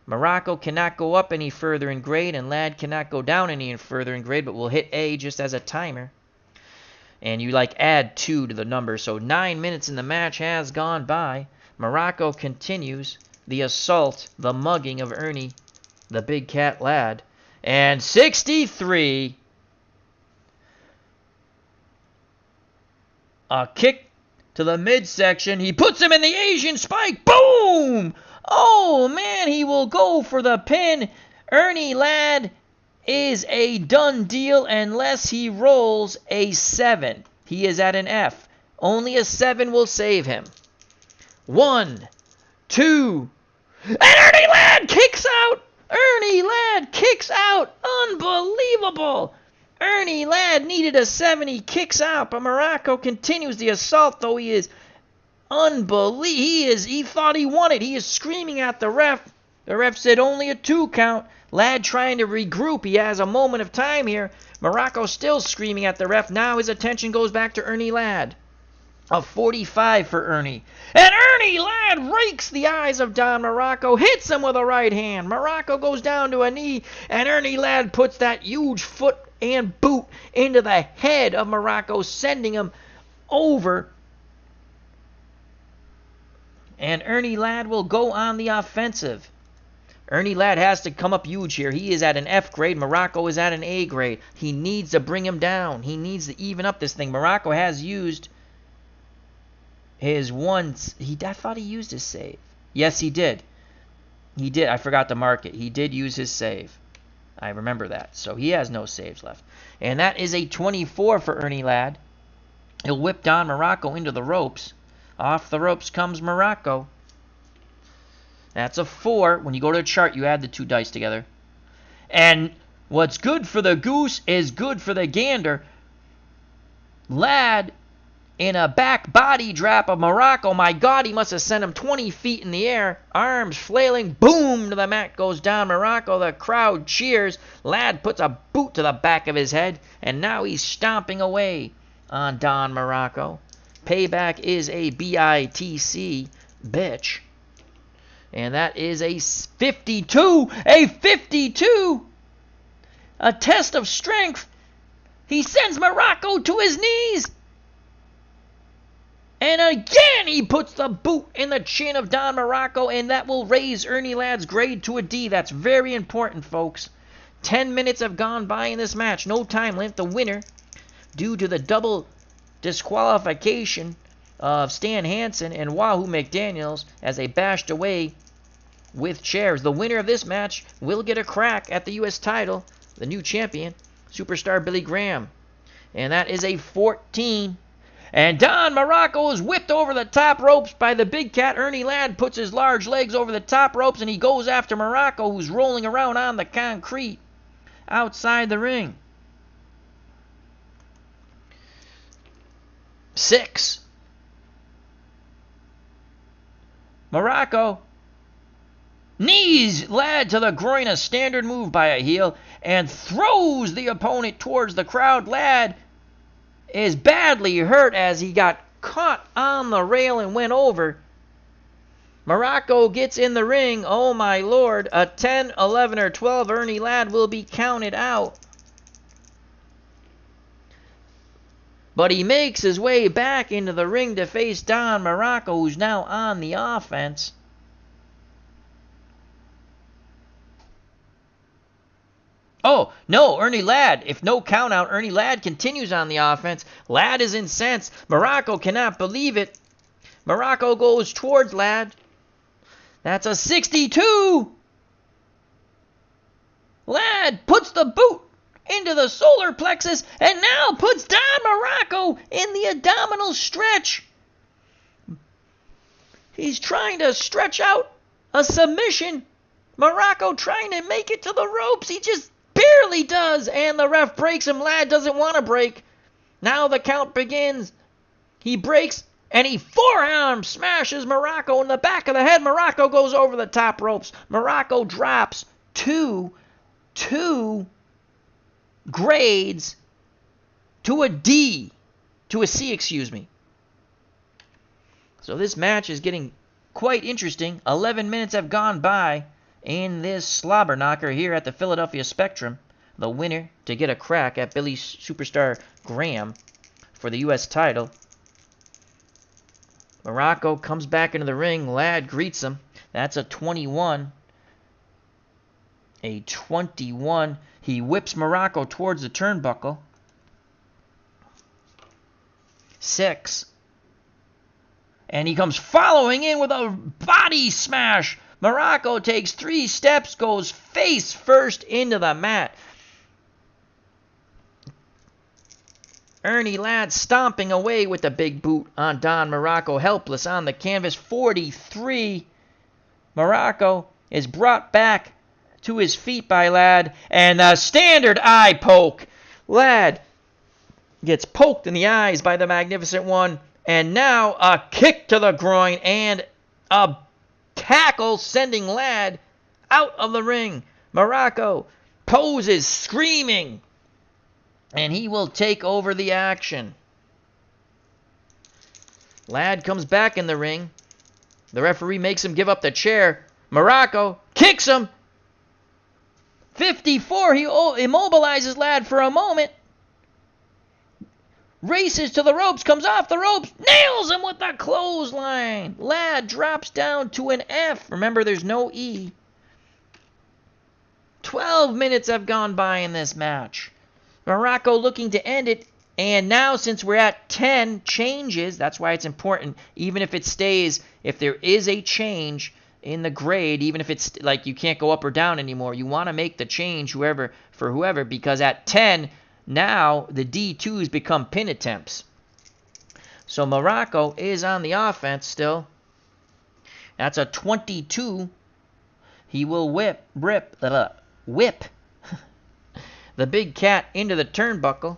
Muraco cannot go up any further in grade, and Ladd cannot go down any further in grade, but will hit A just as a timer. And you add 2 to the number. So 9 minutes in the match has gone by. Muraco continues the assault, the mugging of Earnie, the big cat Ladd. And 63. A kick to the midsection. He puts him in the Asian spike. Boom! Oh, man, he will go for the pin. Earnie Ladd is a done deal unless he rolls a 7. He is at an F. Only a 7 will save him. 1, 2, and Earnie Ladd kicks out! Earnie Ladd kicks out! Unbelievable! Earnie Ladd needed a 7. He kicks out, but Muraco continues the assault, though he is unbelievable. He thought he won it. He is screaming at the ref. The ref said only a 2 count. Ladd trying to regroup. He has a moment of time here. Muraco still screaming at the ref. Now his attention goes back to Earnie Ladd. A 45 for Earnie. And Earnie Ladd rakes the eyes of Don Muraco. Hits him with a right hand. Muraco goes down to a knee. And Earnie Ladd puts that huge foot and boot into the head of Muraco, sending him over. And Earnie Ladd will go on the offensive. Earnie Ladd has to come up huge here. He is at an F grade. Muraco is at an A grade. He needs to bring him down. He needs to even up this thing. Muraco has used his once. I thought he used his save. Yes, he did. He did. I forgot to mark it. He did use his save. I remember that. So he has no saves left. And that is a 24 for Earnie Ladd. He'll whip Don Muraco into the ropes. Off the ropes comes Muraco. That's a 4. When you go to a chart, you add the 2 dice together. And what's good for the goose is good for the gander. Ladd in a back body drop of Muraco. My God, he must have sent him 20 feet in the air. Arms flailing. Boom! To the mat goes Don Muraco. The crowd cheers. Ladd puts a boot to the back of his head. And now he's stomping away on Don Muraco. Payback is a BITC, bitch. And that is a 52. A 52. A test of strength. He sends Muraco to his knees. And again, he puts the boot in the chin of Don Muraco, and that will raise Earnie Ladd's grade to a D. That's very important, folks. 10 minutes have gone by in this match. No time limit. The winner, due to the double disqualification of Stan Hansen and Wahoo McDaniels as they bashed away with chairs. The winner of this match will get a crack at the U.S. title, the new champion, Superstar Billy Graham. And that is a 14. And Don Muraco is whipped over the top ropes by the big cat. Earnie Ladd puts his large legs over the top ropes, and he goes after Muraco, who's rolling around on the concrete outside the ring. 6. Muraco knees Ladd to the groin, a standard move by a heel, and throws the opponent towards the crowd. Ladd is badly hurt as he got caught on the rail and went over. Muraco gets in the ring. Oh my lord. A 10, 11, or 12. Earnie Ladd will be counted out. But he makes his way back into the ring to face Don Muraco, who's now on the offense. Oh, no, Earnie Ladd. If no count out, Earnie Ladd continues on the offense. Ladd is incensed. Muraco cannot believe it. Muraco goes towards Ladd. That's a 62. Ladd puts the boot into the solar plexus and now puts Don Muraco in the abdominal stretch. He's trying to stretch out a submission. Muraco trying to make it to the ropes. He just barely does, and the ref breaks him. Ladd doesn't want to break. Now the count begins. He breaks, and he forearm smashes Muraco in the back of the head. Muraco goes over the top ropes. Muraco drops two grades to a D, to a C, excuse me. So this match is getting quite interesting. 11 minutes have gone by in this slobber knocker here at the Philadelphia Spectrum. The winner to get a crack at Billy Superstar Graham for the U.S. title. Muraco comes back into the ring. Ladd greets him. That's a 21. A 21. He whips Muraco towards the turnbuckle. 6. And he comes following in with a body smash. Muraco takes 3 steps, goes face first into the mat. Earnie Ladd stomping away with the big boot on Don Muraco, helpless on the canvas. 43. Muraco is brought back to his feet by Ladd, and a standard eye poke. Ladd gets poked in the eyes by the Magnificent One, and now a kick to the groin and a tackle sending Ladd out of the ring. Muraco poses screaming, and he will take over the action. Ladd comes back in the ring. The referee makes him give up the chair. Muraco kicks him. 54, he immobilizes Ladd for a moment. Races to the ropes, comes off the ropes, nails him with the clothesline. Ladd drops down to an F. Remember, there's no E. 12 minutes have gone by in this match. Muraco looking to end it, and now since we're at 10 changes, that's why it's important, even if it stays, if there is a change in the grade, even if it's like you can't go up or down anymore, you want to make the change whoever, because at 10, now the D2s become pin attempts. So Muraco is on the offense still. That's a 22. He will whip the big cat into the turnbuckle.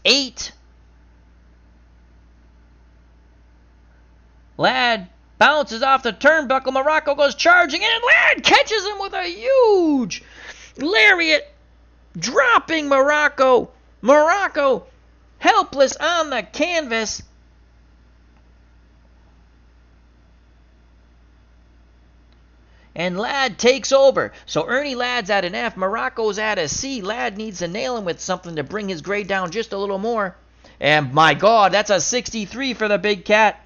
8. Ladd bounces off the turnbuckle. Muraco goes charging in, and Ladd catches him with a huge lariat, dropping Muraco. Muraco helpless on the canvas. And Ladd takes over. So Earnie Ladd's at an F. Muraco's at a C. Ladd needs to nail him with something to bring his grade down just a little more. And my God, that's a 63 for the big cat.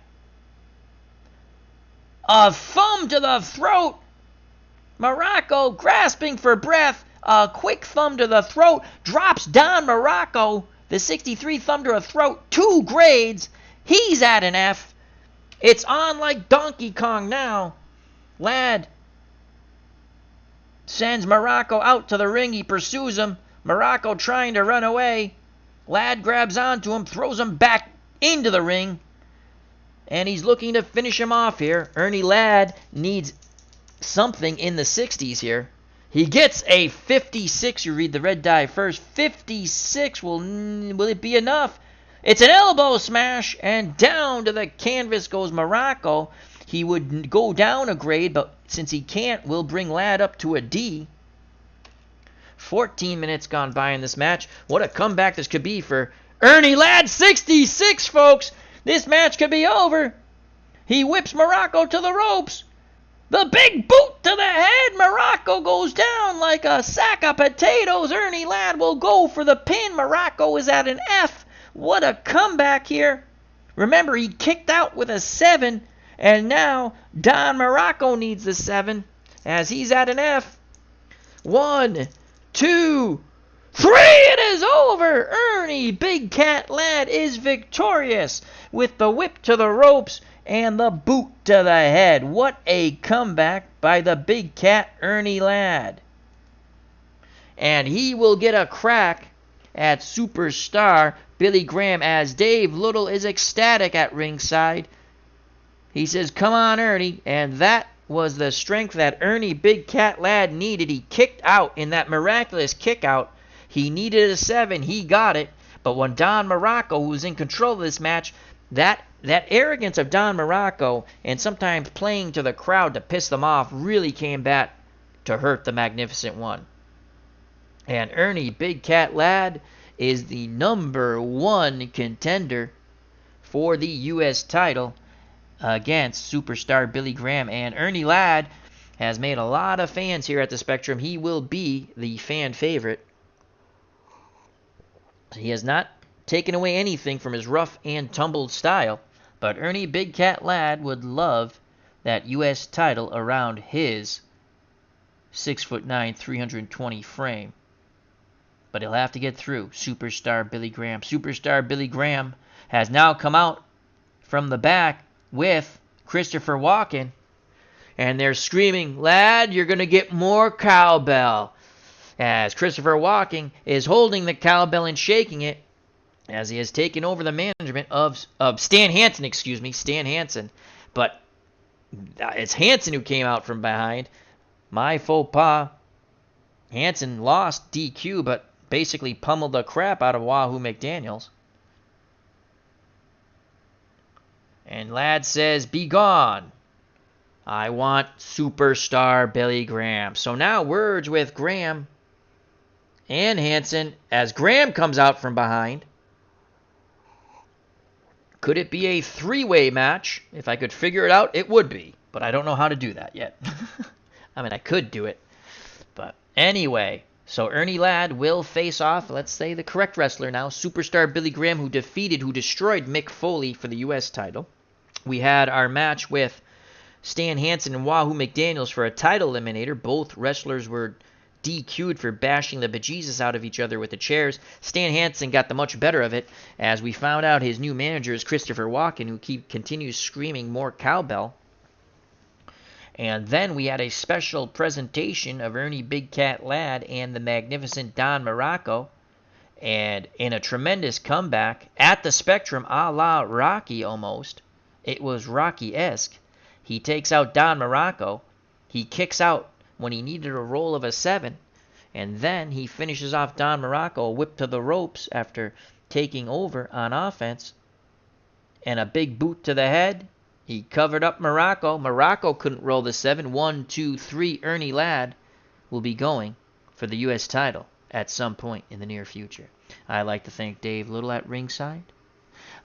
A thumb to the throat. Muraco grasping for breath. A quick thumb to the throat. Drops Don Muraco. The 63 thumb to a throat. 2 grades. He's at an F. It's on like Donkey Kong now. Ladd sends Muraco out to the ring. He pursues him. Muraco trying to run away. Ladd grabs onto him, throws him back into the ring. And he's looking to finish him off here. Earnie Ladd needs something in the 60s here. He gets a 56. You read the red die first. 56. Will it be enough? It's an elbow smash. And down to the canvas goes Muraco. He would go down a grade, but since he can't, we'll bring Ladd up to a D. 14 minutes gone by in this match. What a comeback this could be for Earnie Ladd. 66, folks. This match could be over. He whips Muraco to the ropes. The big boot to the head. Muraco goes down like a sack of potatoes. Earnie Ladd will go for the pin. Muraco is at an F. What a comeback here. Remember, he kicked out with a 7. And now Don Muraco needs the 7 as he's at an F. 1, 2, 3. It is over. Earnie Big Cat Ladd is victorious with the whip to the ropes and the boot to the head. What a comeback by the Big Cat Earnie Ladd. And he will get a crack at Superstar Billy Graham as Dave Little is ecstatic at ringside. He says, "Come on, Earnie." And that was the strength that Earnie Big Cat Ladd needed. He kicked out in that miraculous kick out. He needed a 7. He got it. But when Don Muraco, who was in control of this match, that arrogance of Don Muraco and sometimes playing to the crowd to piss them off really came back to hurt the Magnificent One. And Earnie Big Cat Ladd is the #1 contender for the U.S. title against Superstar Billy Graham. And Earnie Ladd has made a lot of fans here at the Spectrum. He will be the fan favorite. He has not taken away anything from his rough and tumbled style, but Earnie Big Cat Ladd would love that U.S. title around his 6'9", 320 frame. But he'll have to get through Superstar Billy Graham. Superstar Billy Graham has now come out from the back with Christopher Walken, and they're screaming, "Ladd, you're going to get more cowbell," as Christopher Walken is holding the cowbell and shaking it as he has taken over the management of Stan Hansen, Stan Hansen. But it's Hansen who came out from behind. My faux pas. Hansen lost DQ, but basically pummeled the crap out of Wahoo McDaniels. And Ladd says, "Be gone. I want Superstar Billy Graham." So now words with Graham and Hansen as Graham comes out from behind. Could it be a 3-way match? If I could figure it out, it would be. But I don't know how to do that yet. I mean, I could do it. But anyway, so Earnie Ladd will face off, let's say, the correct wrestler now, Superstar Billy Graham, who destroyed Mick Foley for the U.S. title. We had our match with Stan Hansen and Wahoo McDaniels for a title eliminator. Both wrestlers were DQ'd for bashing the bejesus out of each other with the chairs. Stan Hansen got the much better of it, as we found out his new manager is Christopher Walken, who continues screaming more cowbell. And then we had a special presentation of Earnie Big Cat Ladd and the magnificent Don Muraco. And in a tremendous comeback at the Spectrum, a la Rocky almost. It was Rocky-esque. He takes out Don Muraco. He kicks out when he needed a roll of a 7. And then he finishes off Don Muraco, a whip to the ropes after taking over on offense. And a big boot to the head. He covered up Muraco. Muraco couldn't roll the 7. 1, 2, 3. Earnie Ladd will be going for the U.S. title at some point in the near future. I'd like to thank Dave Little at ringside.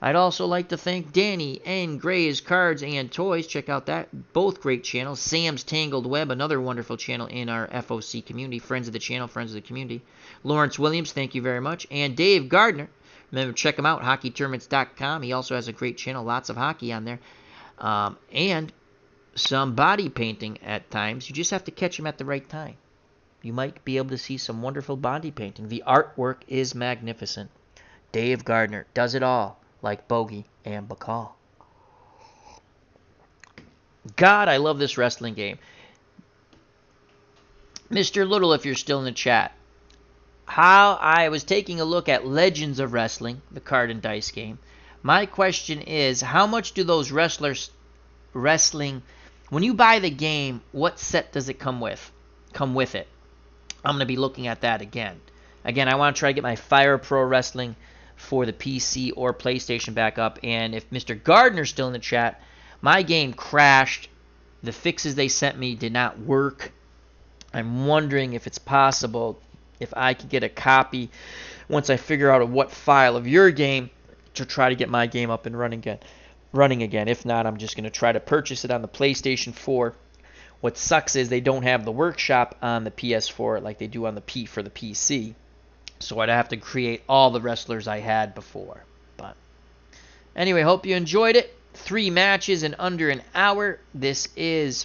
I'd also like to thank Danny and Gray's Cards and Toys. Check out that. Both great channels. Sam's Tangled Web, another wonderful channel in our FOC community. Friends of the channel, friends of the community. Lawrence Williams, thank you very much. And Dave Gardner. Remember, check him out, hockeytournaments.com. He also has a great channel, lots of hockey on there. And some body painting at times. You just have to catch him at the right time. You might be able to see some wonderful body painting. The artwork is magnificent. Dave Gardner does it all, like Bogey and Bacall. God, I love this wrestling game. Mr. Little, if you're still in the chat. How I was taking a look at Legends of Wrestling, the card and dice game. My question is, how much do those wrestlers wrestling, when you buy the game, what set does it come with? Come with it. I'm going to be looking at that again. Again, I want to try to get my Fire Pro Wrestling for the PC or PlayStation back up. And if Mr. Gardner's still in the chat, my game crashed. The fixes they sent me did not work. I'm wondering if it's possible if I could get a copy once I figure out what file of your game to try to get my game up and running again. If not, I'm just going to try to purchase it on the PlayStation 4. What sucks is they don't have the workshop on the PS4 like they do on the P for the PC. So I'd have to create all the wrestlers I had before. But anyway, hope you enjoyed it. 3 matches in under an hour. This is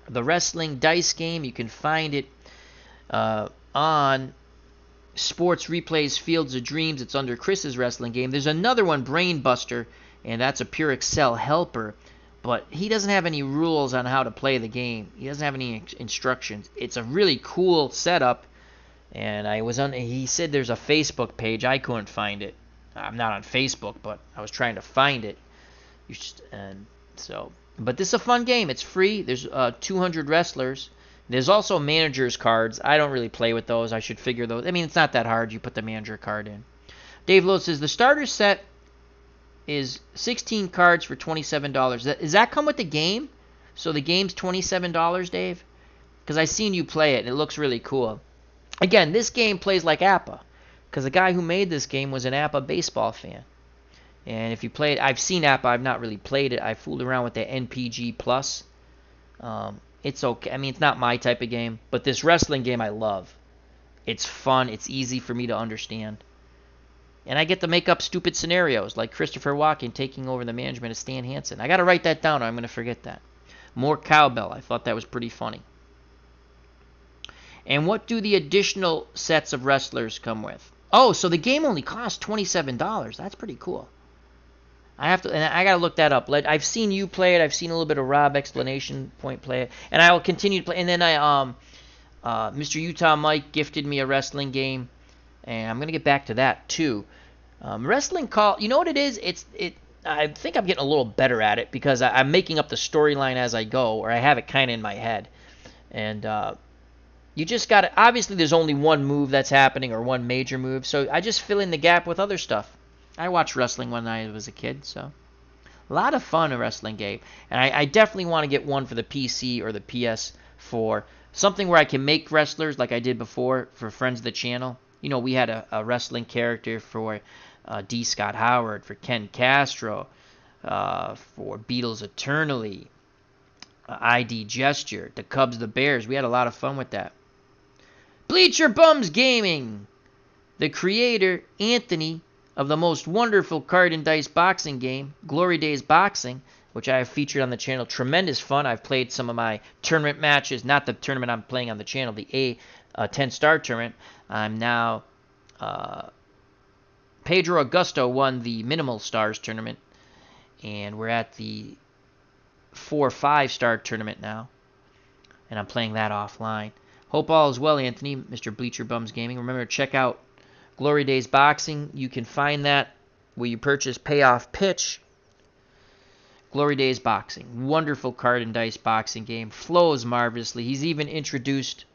the wrestling dice game. You can find it on Sports Replays Fields of Dreams. It's under Chris's wrestling game. There's another one, Brain Buster, and that's a Pure Excel helper. But he doesn't have any rules on how to play the game. He doesn't have any instructions. It's a really cool setup. And he said there's a Facebook page. I couldn't find it. I'm not on Facebook, but I was trying to find it. But this is a fun game. It's free. There's 200 wrestlers. There's also manager's cards. I don't really play with those. I should figure those. I mean, it's not that hard. You put the manager card in. Dave Lowe says the starter set is 16 cards for $27. Does that come with the game? So the game's $27, Dave? Because I seen you play it, and it looks really cool. Again, this game plays like APBA, because the guy who made this game was an APBA baseball fan. And if you play it, I've seen APBA. I've not really played it. I fooled around with the NPG Plus. It's okay. I mean, it's not my type of game, but this wrestling game I love. It's fun. It's easy for me to understand. And I get to make up stupid scenarios, like Christopher Walken taking over the management of Stan Hansen. I got to write that down or I'm going to forget that. More cowbell. I thought that was pretty funny. And what do the additional sets of wrestlers come with? Oh, so the game only costs $27. That's pretty cool. I got to look that up. I've seen you play it. I've seen a little bit of Rob Explanation Point play it, and I will continue to play. And then Mr. Utah Mike gifted me a wrestling game, and I'm gonna get back to that too. Wrestling Call. You know what it is? I think I'm getting a little better at it because I'm making up the storyline as I go, or I have it kind of in my head. And you just got to. Obviously, there's only one move that's happening or one major move, so I just fill in the gap with other stuff. I watched wrestling when I was a kid, so a lot of fun, a wrestling game. And I definitely want to get one for the PC or the PS4. Something where I can make wrestlers like I did before for friends of the channel. You know, we had a wrestling character for D. Scott Howard, for Ken Castro, for Beatles Eternally, ID Gesture, the Cubs, the Bears. We had a lot of fun with that. Bleacher Bums Gaming. The creator, Anthony, of the most wonderful card and dice boxing game, Glory Days Boxing, which I have featured on the channel. Tremendous fun. I've played some of my tournament matches, not the tournament I'm playing on the channel, the 10-star tournament. I'm now, Pedro Augusto won the Minimal Stars tournament, and we're at the 4-5-star tournament now, and I'm playing that offline. Hope all is well, Anthony, Mr. Bleacher Bums Gaming. Remember to check out Glory Days Boxing. You can find that where you purchase Payoff Pitch. Glory Days Boxing. Wonderful card and dice boxing game. Flows marvelously. He's even introduced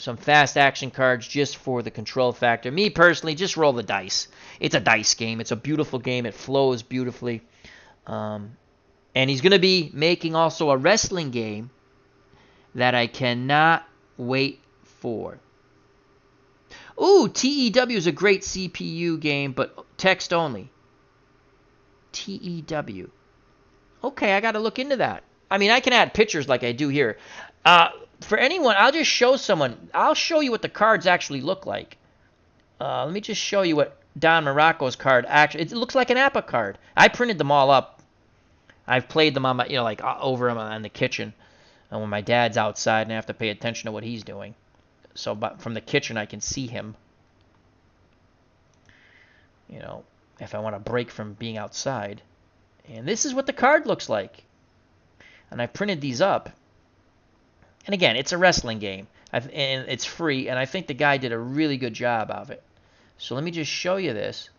some fast action cards just for the control factor. Me personally, just roll the dice. It's a dice game. It's a beautiful game. It flows beautifully. And he's going to be making also a wrestling game that I cannot wait for. Ooh, TEW is a great CPU game, but text only. TEW. Okay, I got to look into that. I mean, I can add pictures like I do here. For anyone, I'll just show someone. I'll show you what the cards actually look like. Let me just show you what Don Muraco's card actually. It looks like an APA card. I printed them all up. I've played them on my, like over them in the kitchen, and when my dad's outside and I have to pay attention to what he's doing. So, but from the kitchen, I can see him. If I want to break from being outside. And this is what the card looks like. And I printed these up. And again, it's a wrestling game, and it's free, and I think the guy did a really good job of it. So let me just show you this.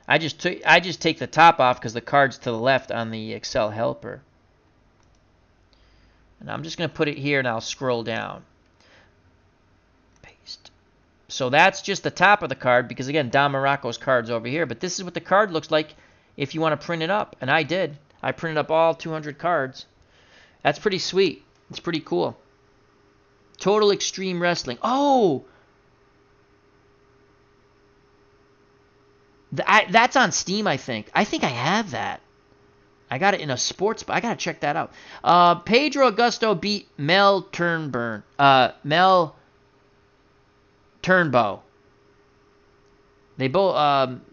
I just take the top off because the card's to the left on the Excel helper. And I'm just going to put it here, and I'll scroll down. Paste. So that's just the top of the card because, again, Don Muraco's card's over here. But this is what the card looks like if you want to print it up. And I did. I printed up all 200 cards. That's pretty sweet. It's pretty cool. Total Extreme Wrestling. Oh! That's on Steam, I think. I think I have that. I got it in a sports... I got to check that out. Pedro Augusto beat Mel Turnbow. They both...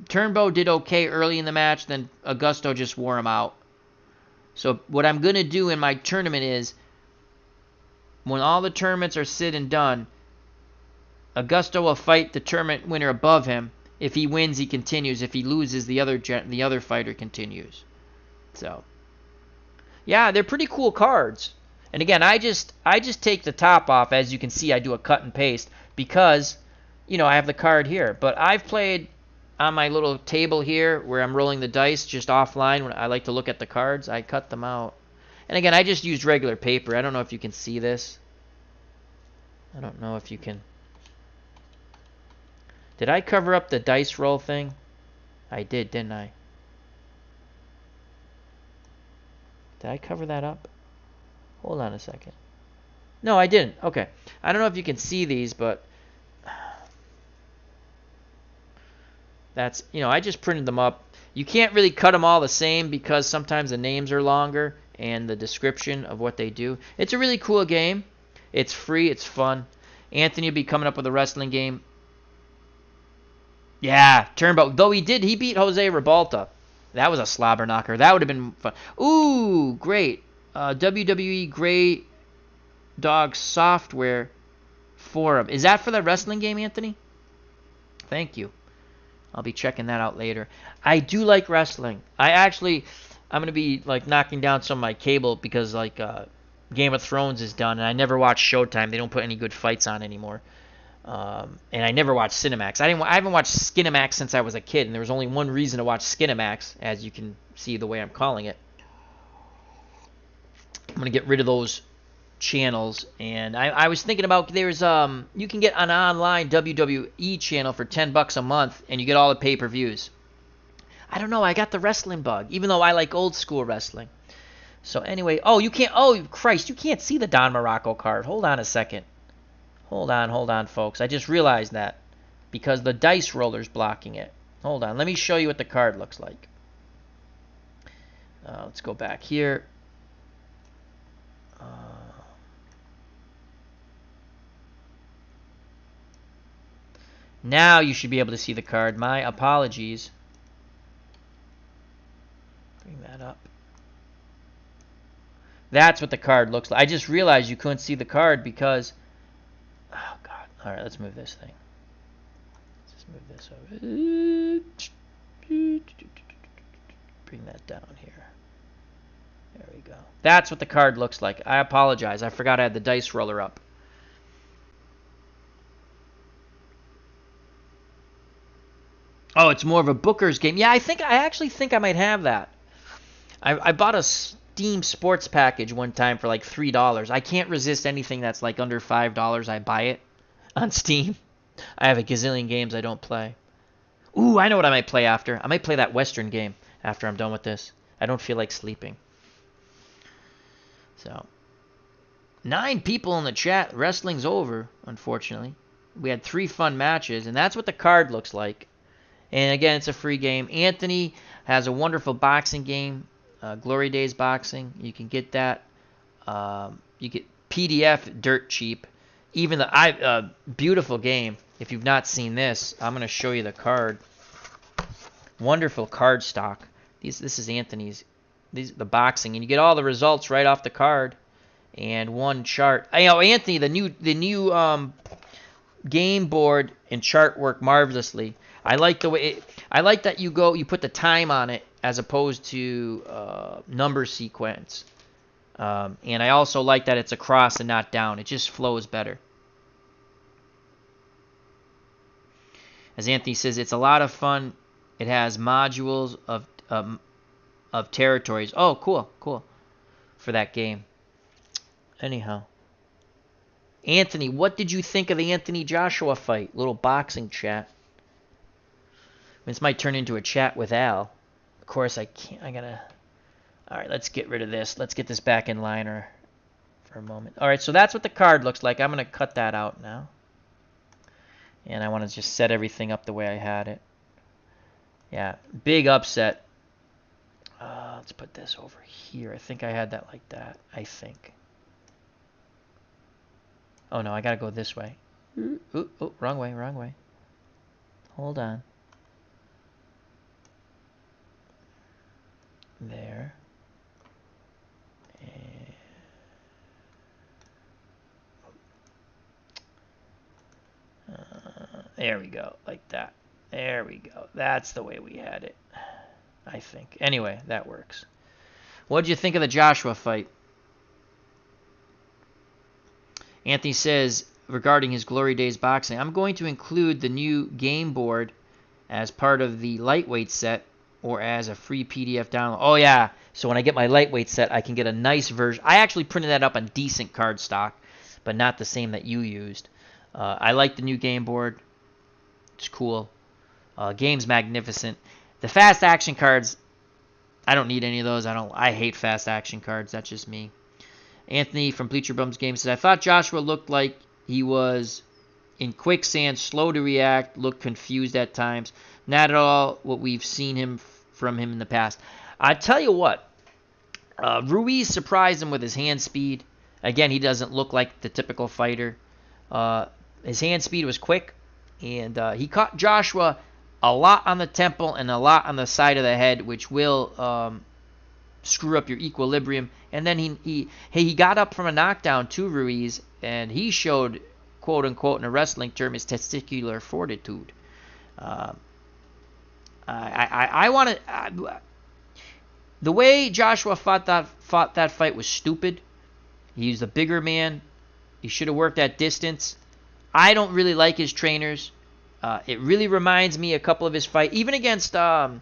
Turnbow did okay early in the match, then Augusto just wore him out. So what I'm going to do in my tournament is, when all the tournaments are said and done, Augusto will fight the tournament winner above him. If he wins, he continues. If he loses, the other fighter continues. So, yeah, they're pretty cool cards. And again, I just take the top off. As you can see, I do a cut and paste because, I have the card here. But I've played on my little table here where I'm rolling the dice just offline when I like to look at the cards. I cut them out. And again, I just used regular paper. I don't know if you can see this. I don't know if you can. Did I cover up the dice roll thing? I did, didn't I? Did I cover that up? Hold on a second. No, I didn't. Okay. I don't know if you can see these, but that's, I just printed them up. You can't really cut them all the same because sometimes the names are longer and the description of what they do. It's a really cool game. It's free. It's fun. Anthony will be coming up with a wrestling game. Yeah, Turnbow. Though he beat Jose Rebalta. That was a slobber knocker. That would have been fun. Ooh, great. WWE Grey Dog Software Forum. Is that for the wrestling game, Anthony? Thank you. I'll be checking that out later. I do like wrestling. I'm going to be knocking down some of my cable because Game of Thrones is done, and I never watch Showtime. They don't put any good fights on anymore. And I never watched Cinemax. I haven't watched Skinemax since I was a kid, and there was only one reason to watch Skinemax, as you can see the way I'm calling it. I'm going to get rid of those channels, and I was thinking about there's you can get an online WWE channel for $10 a month, and you get all the pay-per-views. I don't know, I got the wrestling bug, even though I like old school wrestling. So anyway, you can't see the Don Muraco card. Hold on a second. Hold on, folks. I just realized that because the dice roller's blocking it. Hold on. Let me show you what the card looks like. Let's go back here. Now you should be able to see the card. My apologies. Bring that up. That's what the card looks like. I just realized you couldn't see the card because... Oh, God. All right, let's move this thing. Let's just move this over. Bring that down here. There we go. That's what the card looks like. I apologize. I forgot I had the dice roller up. Oh, it's more of a Booker's game. Yeah, I actually think I might have that. I bought Steam Sports package one time for like $3. I can't resist anything that's like under $5. I buy it on Steam. I have a gazillion games I don't play. Ooh, I know what I might play after. I might play that Western game after I'm done with this. I don't feel like sleeping. So, 9 people in the chat. Wrestling's over, unfortunately. We had 3 fun matches, and that's what the card looks like. And again, it's a free game. Anthony has a wonderful boxing game, Glory Days Boxing. You can get that. You get PDF dirt cheap. Even the beautiful game. If you've not seen this, I'm going to show you the card. Wonderful card stock. This is Anthony's. The boxing, and you get all the results right off the card, and one chart. Anthony, the new game board and chart work marvelously. I like the way I like that you put the time on it as opposed to number sequence, and I also like that it's across and not down. It just flows better. As Anthony says, it's a lot of fun. It has modules of territories. Oh, cool. For that game. Anyhow. Anthony, what did you think of the Anthony Joshua fight? Little boxing chat. This might turn into a chat with Al. Of course, I can't. All right, let's get rid of this. Let's get this back in liner for a moment. All right, so that's what the card looks like. I'm going to cut that out now. And I want to just set everything up the way I had it. Yeah, big upset. Let's put this over here. I think I had that like that. I think. Oh, no, I got to go this way. Ooh, wrong way. Hold on. There. There we go, like that. There we go. That's the way we had it, I think. Anyway, that works. What did you think of the Joshua fight? Anthony says, regarding his Glory Days Boxing, I'm going to include the new game board as part of the lightweight set or as a free PDF download. Oh, yeah. So when I get my lightweight set, I can get a nice version. I actually printed that up on decent card stock, but not the same that you used. I like the new game board. It's cool. Game's magnificent. The fast action cards, I don't need any of those. I hate fast action cards. That's just me. Anthony from Bleacher Bums Game says, I thought Joshua looked like he was in quicksand, slow to react, looked confused at times. Not at all what we've seen from him in the past. I tell you what, Ruiz surprised him with his hand speed. Again, he doesn't look like the typical fighter. His hand speed was quick, and he caught Joshua a lot on the temple and a lot on the side of the head, which will screw up your equilibrium. And then he got up from a knockdown to Ruiz, and he showed, quote unquote, in a wrestling term, his testicular fortitude. I want to. The way Joshua fought that fight was stupid. He's the bigger man. He should have worked at distance. I don't really like his trainers. It really reminds me a couple of his fights, even against the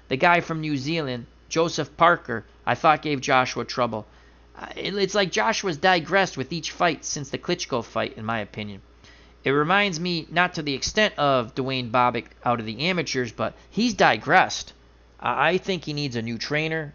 guy from New Zealand, Joseph Parker. I thought gave Joshua trouble. It's like Joshua's digressed with each fight since the Klitschko fight, in my opinion. It reminds me, not to the extent of Dwayne Bobbitt out of the amateurs, but he's digressed. I think he needs a new trainer.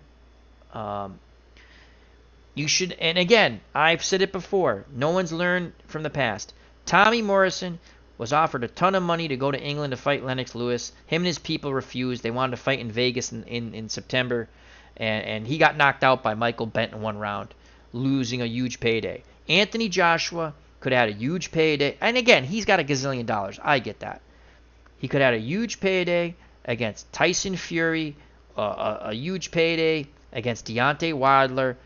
You should, and again, I've said it before, no one's learned from the past. Tommy Morrison was offered a ton of money to go to England to fight Lennox Lewis. Him and his people refused. They wanted to fight in Vegas in September, and he got knocked out by Michael Bent in one round, losing a huge payday. Anthony Joshua could have had a huge payday, and again, he's got a gazillion dollars. I get that. He could have had a huge payday against Tyson Fury, a huge payday against Deontay Wilder.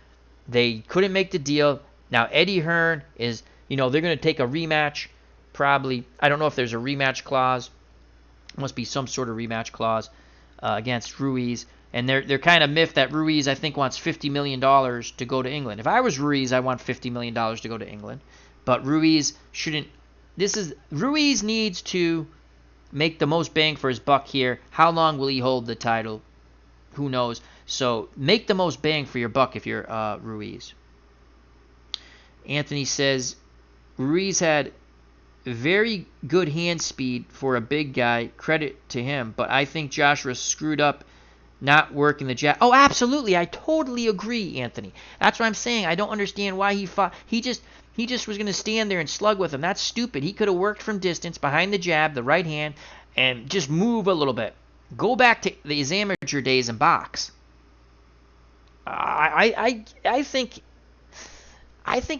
They couldn't make the deal. Now Eddie Hearn is, they're going to take a rematch, probably. I don't know if there's a rematch clause. Must be some sort of rematch clause against Ruiz. And they're kind of miffed that Ruiz, I think, wants $50 million to go to England. If I was Ruiz, I want $50 million to go to England. But Ruiz shouldn't. Ruiz needs to make the most bang for his buck here. How long will he hold the title? Who knows? So make the most bang for your buck if you're Ruiz. Anthony says Ruiz had very good hand speed for a big guy. Credit to him. But I think Joshua screwed up not working the jab. Oh, absolutely. I totally agree, Anthony. That's what I'm saying. I don't understand why he fought. He just was going to stand there and slug with him. That's stupid. He could have worked from distance behind the jab, the right hand, and just move a little bit. Go back to his amateur days and box. I think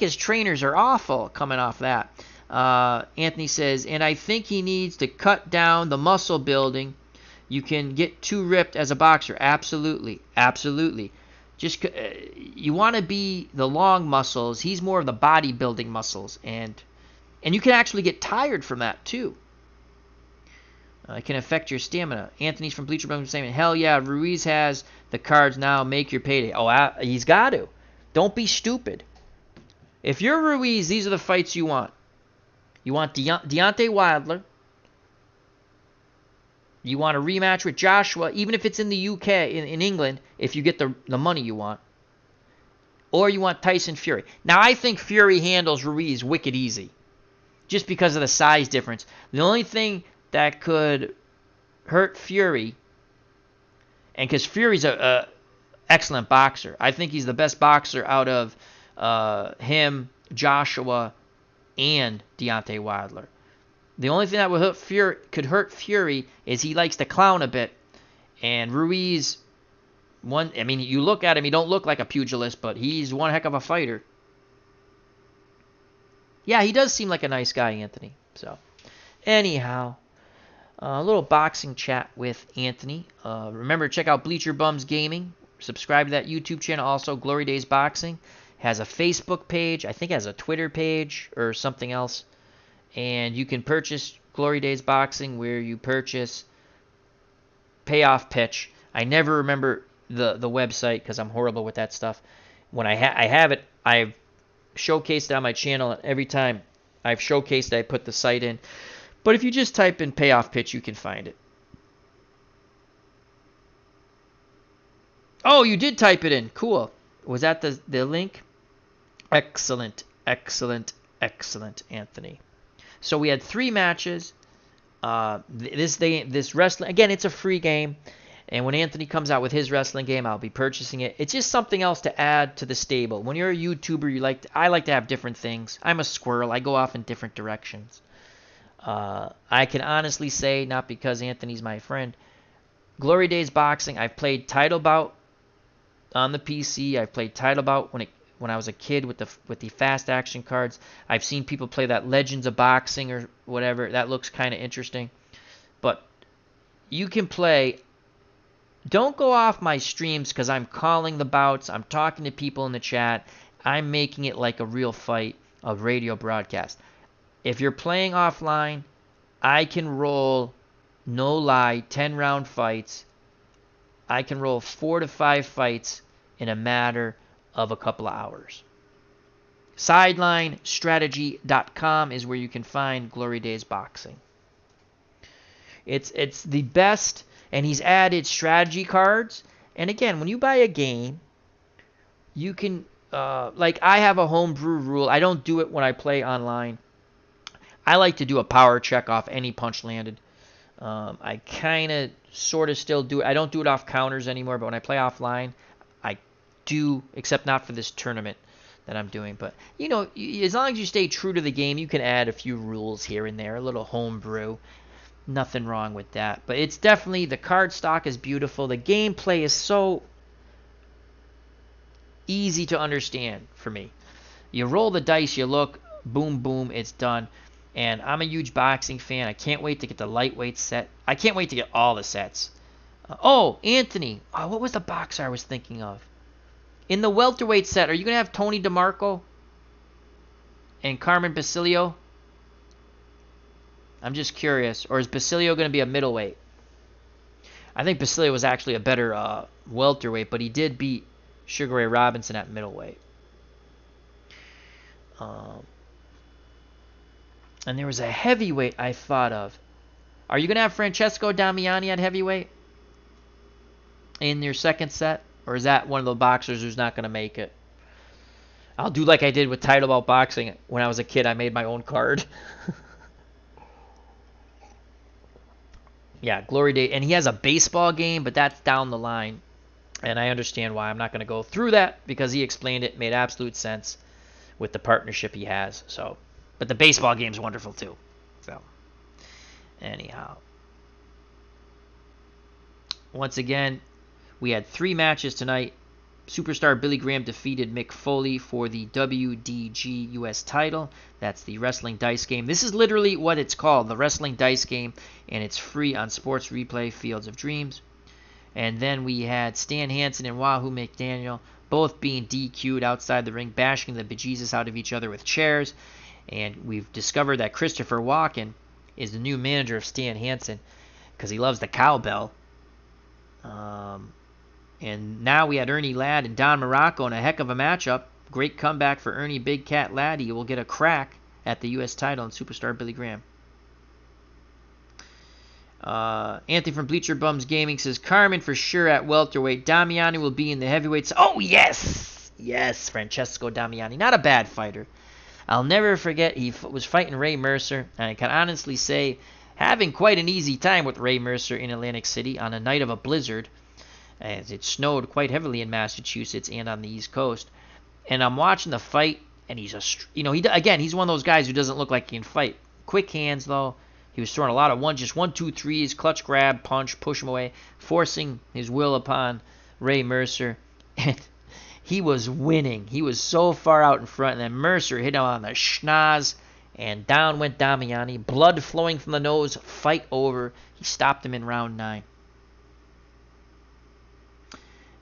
his trainers are awful coming off that. Anthony says, and I think he needs to cut down the muscle building. You can get too ripped as a boxer. Absolutely. Just you want to be the long muscles. He's more of the bodybuilding muscles, and you can actually get tired from that too. It can affect your stamina. Anthony's from Bleacher Bums saying, hell yeah, Ruiz has the cards now. Make your payday. Oh, he's got to. Don't be stupid. If you're Ruiz, these are the fights you want. You want Deontay Wilder. You want a rematch with Joshua, even if it's in the UK, in England, if you get the money you want. Or you want Tyson Fury. Now, I think Fury handles Ruiz wicked easy, just because of the size difference. The only thing that could hurt Fury, and because Fury's a excellent boxer. I think he's the best boxer out of him, Joshua, and Deontay Wilder. The only thing that could hurt Fury is he likes to clown a bit. And Ruiz, you look at him, he don't look like a pugilist, but he's one heck of a fighter. Yeah, he does seem like a nice guy, Anthony. So, anyhow, a little boxing chat with Anthony. Remember to check out Bleacher Bums Gaming. Subscribe to that YouTube channel. Also, Glory Days Boxing has a Facebook page. I think it has a Twitter page or something else. And you can purchase Glory Days Boxing where you purchase Payoff Pitch. I never remember the website because I'm horrible with that stuff. When I have it, I've showcased it on my channel. And every time I've showcased it, I put the site in. But if you just type in Payoff Pitch, you can find it. Oh, you did type it in. Cool. Was that the link? Excellent, Anthony. So we had 3 matches. This wrestling, again, it's a free game. And when Anthony comes out with his wrestling game, I'll be purchasing it. It's just something else to add to the stable. When you're a YouTuber, I like to have different things. I'm a squirrel. I go off in different directions. I can honestly say, not because Anthony's my friend, Glory Days Boxing, I've played title bout on the PC. I've played title bout when I was a kid with the fast action cards. I've seen people play that Legends of Boxing or whatever. That looks kind of interesting. But you can play. Don't go off my streams because I'm calling the bouts. I'm talking to people in the chat. I'm making it like a real fight, a radio broadcast. If you're playing offline, I can roll, no lie, 10-round fights. I can roll 4 to 5 fights in a matter of a couple of hours. SidelineStrategy.com is where you can find Glory Days Boxing. It's the best, and he's added strategy cards. And again, when you buy a game, you can, I have a homebrew rule. I don't do it when I play online. I like to do a power check off any punch landed. I kind of sort of still do it. I don't do it off counters anymore, but when I play offline, I do, except not for this tournament that I'm doing. But, as long as you stay true to the game, you can add a few rules here and there, a little homebrew. Nothing wrong with that. But it's definitely, the card stock is beautiful. The gameplay is so easy to understand for me. You roll the dice, you look, boom, boom, it's done. And I'm a huge boxing fan. I can't wait to get the lightweight set. I can't wait to get all the sets. Anthony. What was the boxer I was thinking of? In the welterweight set, are you going to have Tony DeMarco and Carmen Basilio? I'm just curious. Or is Basilio going to be a middleweight? I think Basilio was actually a better welterweight, but he did beat Sugar Ray Robinson at middleweight. And there was a heavyweight I thought of. Are you going to have Francesco Damiani at heavyweight in your second set? Or is that one of the boxers who's not going to make it? I'll do like I did with Title Bout Boxing. When I was a kid, I made my own card. Yeah, Glory Day. And he has a baseball game, but that's down the line. And I understand why. I'm not going to go through that because he explained it. Made absolute sense with the partnership he has. So, but the baseball game's wonderful too. So, anyhow. Once again, we had 3 matches tonight. Superstar Billy Graham defeated Mick Foley for the WDG US title. That's the wrestling dice game. This is literally what it's called, the wrestling dice game, and it's free on Sports Replay Fields of Dreams. And then we had Stan Hansen and Wahoo McDaniel both being DQ'd outside the ring, bashing the bejesus out of each other with chairs. And we've discovered that Christopher Walken is the new manager of Stan Hansen because he loves the cowbell. And now we had Earnie Ladd and Don Muraco in a heck of a matchup. Great comeback for Earnie Big Cat Ladd. He will get a crack at the U.S. title and Superstar Billy Graham. Anthony from Bleacher Bums Gaming says, Carmen for sure at welterweight. Damiani will be in the heavyweights. Oh, yes! Yes, Francesco Damiani. Not a bad fighter. I'll never forget he was fighting Ray Mercer, and I can honestly say having quite an easy time with Ray Mercer in Atlantic City on a night of a blizzard, as it snowed quite heavily in Massachusetts and on the East Coast. And I'm watching the fight, and he's he's one of those guys who doesn't look like he can fight. Quick hands, though. He was throwing a lot of 1-2-3s, clutch grab, punch, push him away, forcing his will upon Ray Mercer. And he was winning. He was so far out in front, and then Mercer hit him on the schnoz, and down went Damiani. Blood flowing from the nose, fight over. He stopped him in round 9.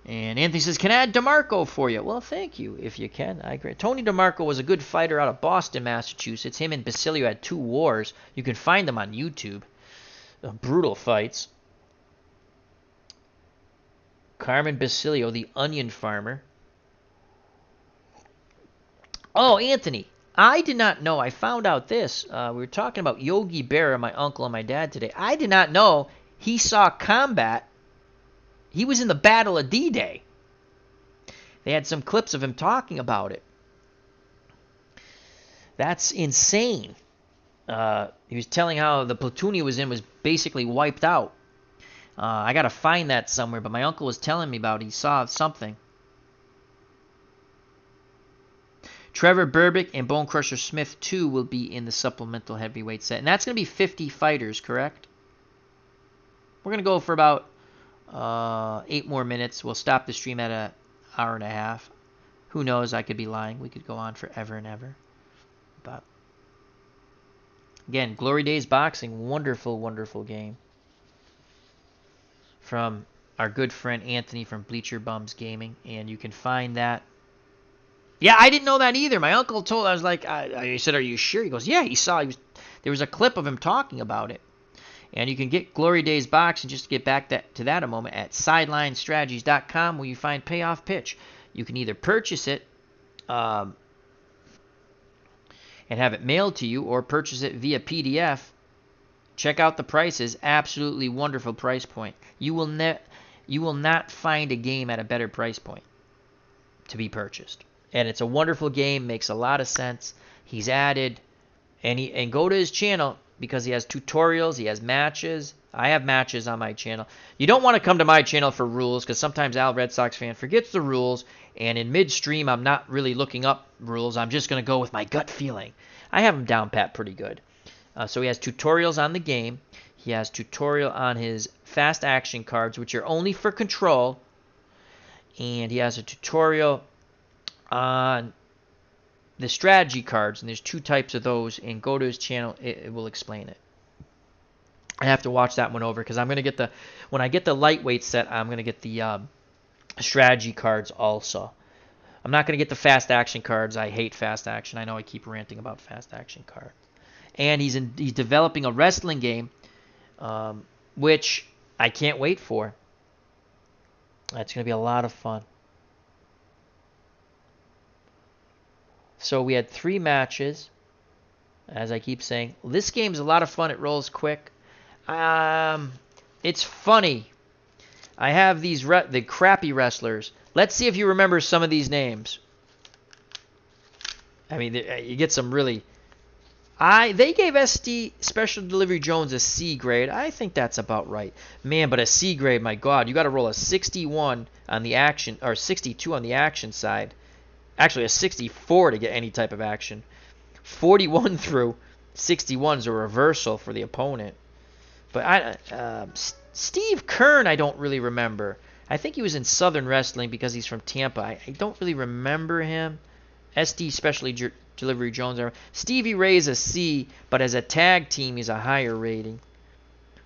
And Anthony says, can I add DeMarco for you? Well, thank you, if you can. I agree. Tony DeMarco was a good fighter out of Boston, Massachusetts. Him and Basilio had 2 wars. You can find them on YouTube. Brutal fights. Carmen Basilio, the onion farmer. Oh, Anthony, I did not know. I found out this. We were talking about Yogi Berra, my uncle and my dad today. I did not know he saw combat. He was in the Battle of D-Day. They had some clips of him talking about it. That's insane. He was telling how the platoon he was in was basically wiped out. I got to find that somewhere, but my uncle was telling me about it. He saw something. Trevor Berbick and Bone Crusher Smith, too, will be in the supplemental heavyweight set. And that's going to be 50 fighters, correct? We're going to go for about 8 more minutes. We'll stop the stream at an hour and a half. Who knows? I could be lying. We could go on forever and ever. But again, Glory Days Boxing, wonderful, wonderful game from our good friend Anthony from Bleacher Bums Gaming, and you can find that. Yeah, I didn't know that either. My uncle told. I was like, I said, "Are you sure?" He goes, "Yeah." There was a clip of him talking about it. And you can get Glory Days Boxing, just to get back to that a moment, at sidelinestrategies.com, where you find Payoff Pitch. You can either purchase it and have it mailed to you, or purchase it via PDF. Check out the prices. Absolutely wonderful price point. You will not find a game at a better price point to be purchased. And it's a wonderful game. Makes a lot of sense. He's added, and go to his channel, because he has tutorials, he has matches. I have matches on my channel. You don't want to come to my channel for rules, because sometimes Al Red Sox fan forgets the rules, and in midstream I'm not really looking up rules. I'm just going to go with my gut feeling. I have them down pat pretty good. So he has tutorials on the game. He has tutorial on his fast action cards, which are only for control. And he has a tutorial on the strategy cards, and there's 2 types of those, and go to his channel, it will explain it. I have to watch that one over, because I'm going to get when I get the lightweight set, I'm going to get the strategy cards also. I'm not going to get the fast action cards. I hate fast action. I know I keep ranting about fast action cards. And he's developing a wrestling game, which I can't wait for. That's going to be a lot of fun. So we had 3 matches, as I keep saying. This game's a lot of fun. It rolls quick. It's funny. I have these the crappy wrestlers. Let's see if you remember some of these names. I mean, you get some really... They gave SD Special Delivery Jones a C grade. I think that's about right. Man, but a C grade, my God. You got to roll a 61 on the action, or 62 on the action side. Actually, a 64 to get any type of action. 41 through 61 is a reversal for the opponent. But Steve Kern, I don't really remember. I think he was in Southern Wrestling because he's from Tampa. I don't really remember him. SD Special Delivery Jones. Stevie Ray's a C, but as a tag team, he's a higher rating.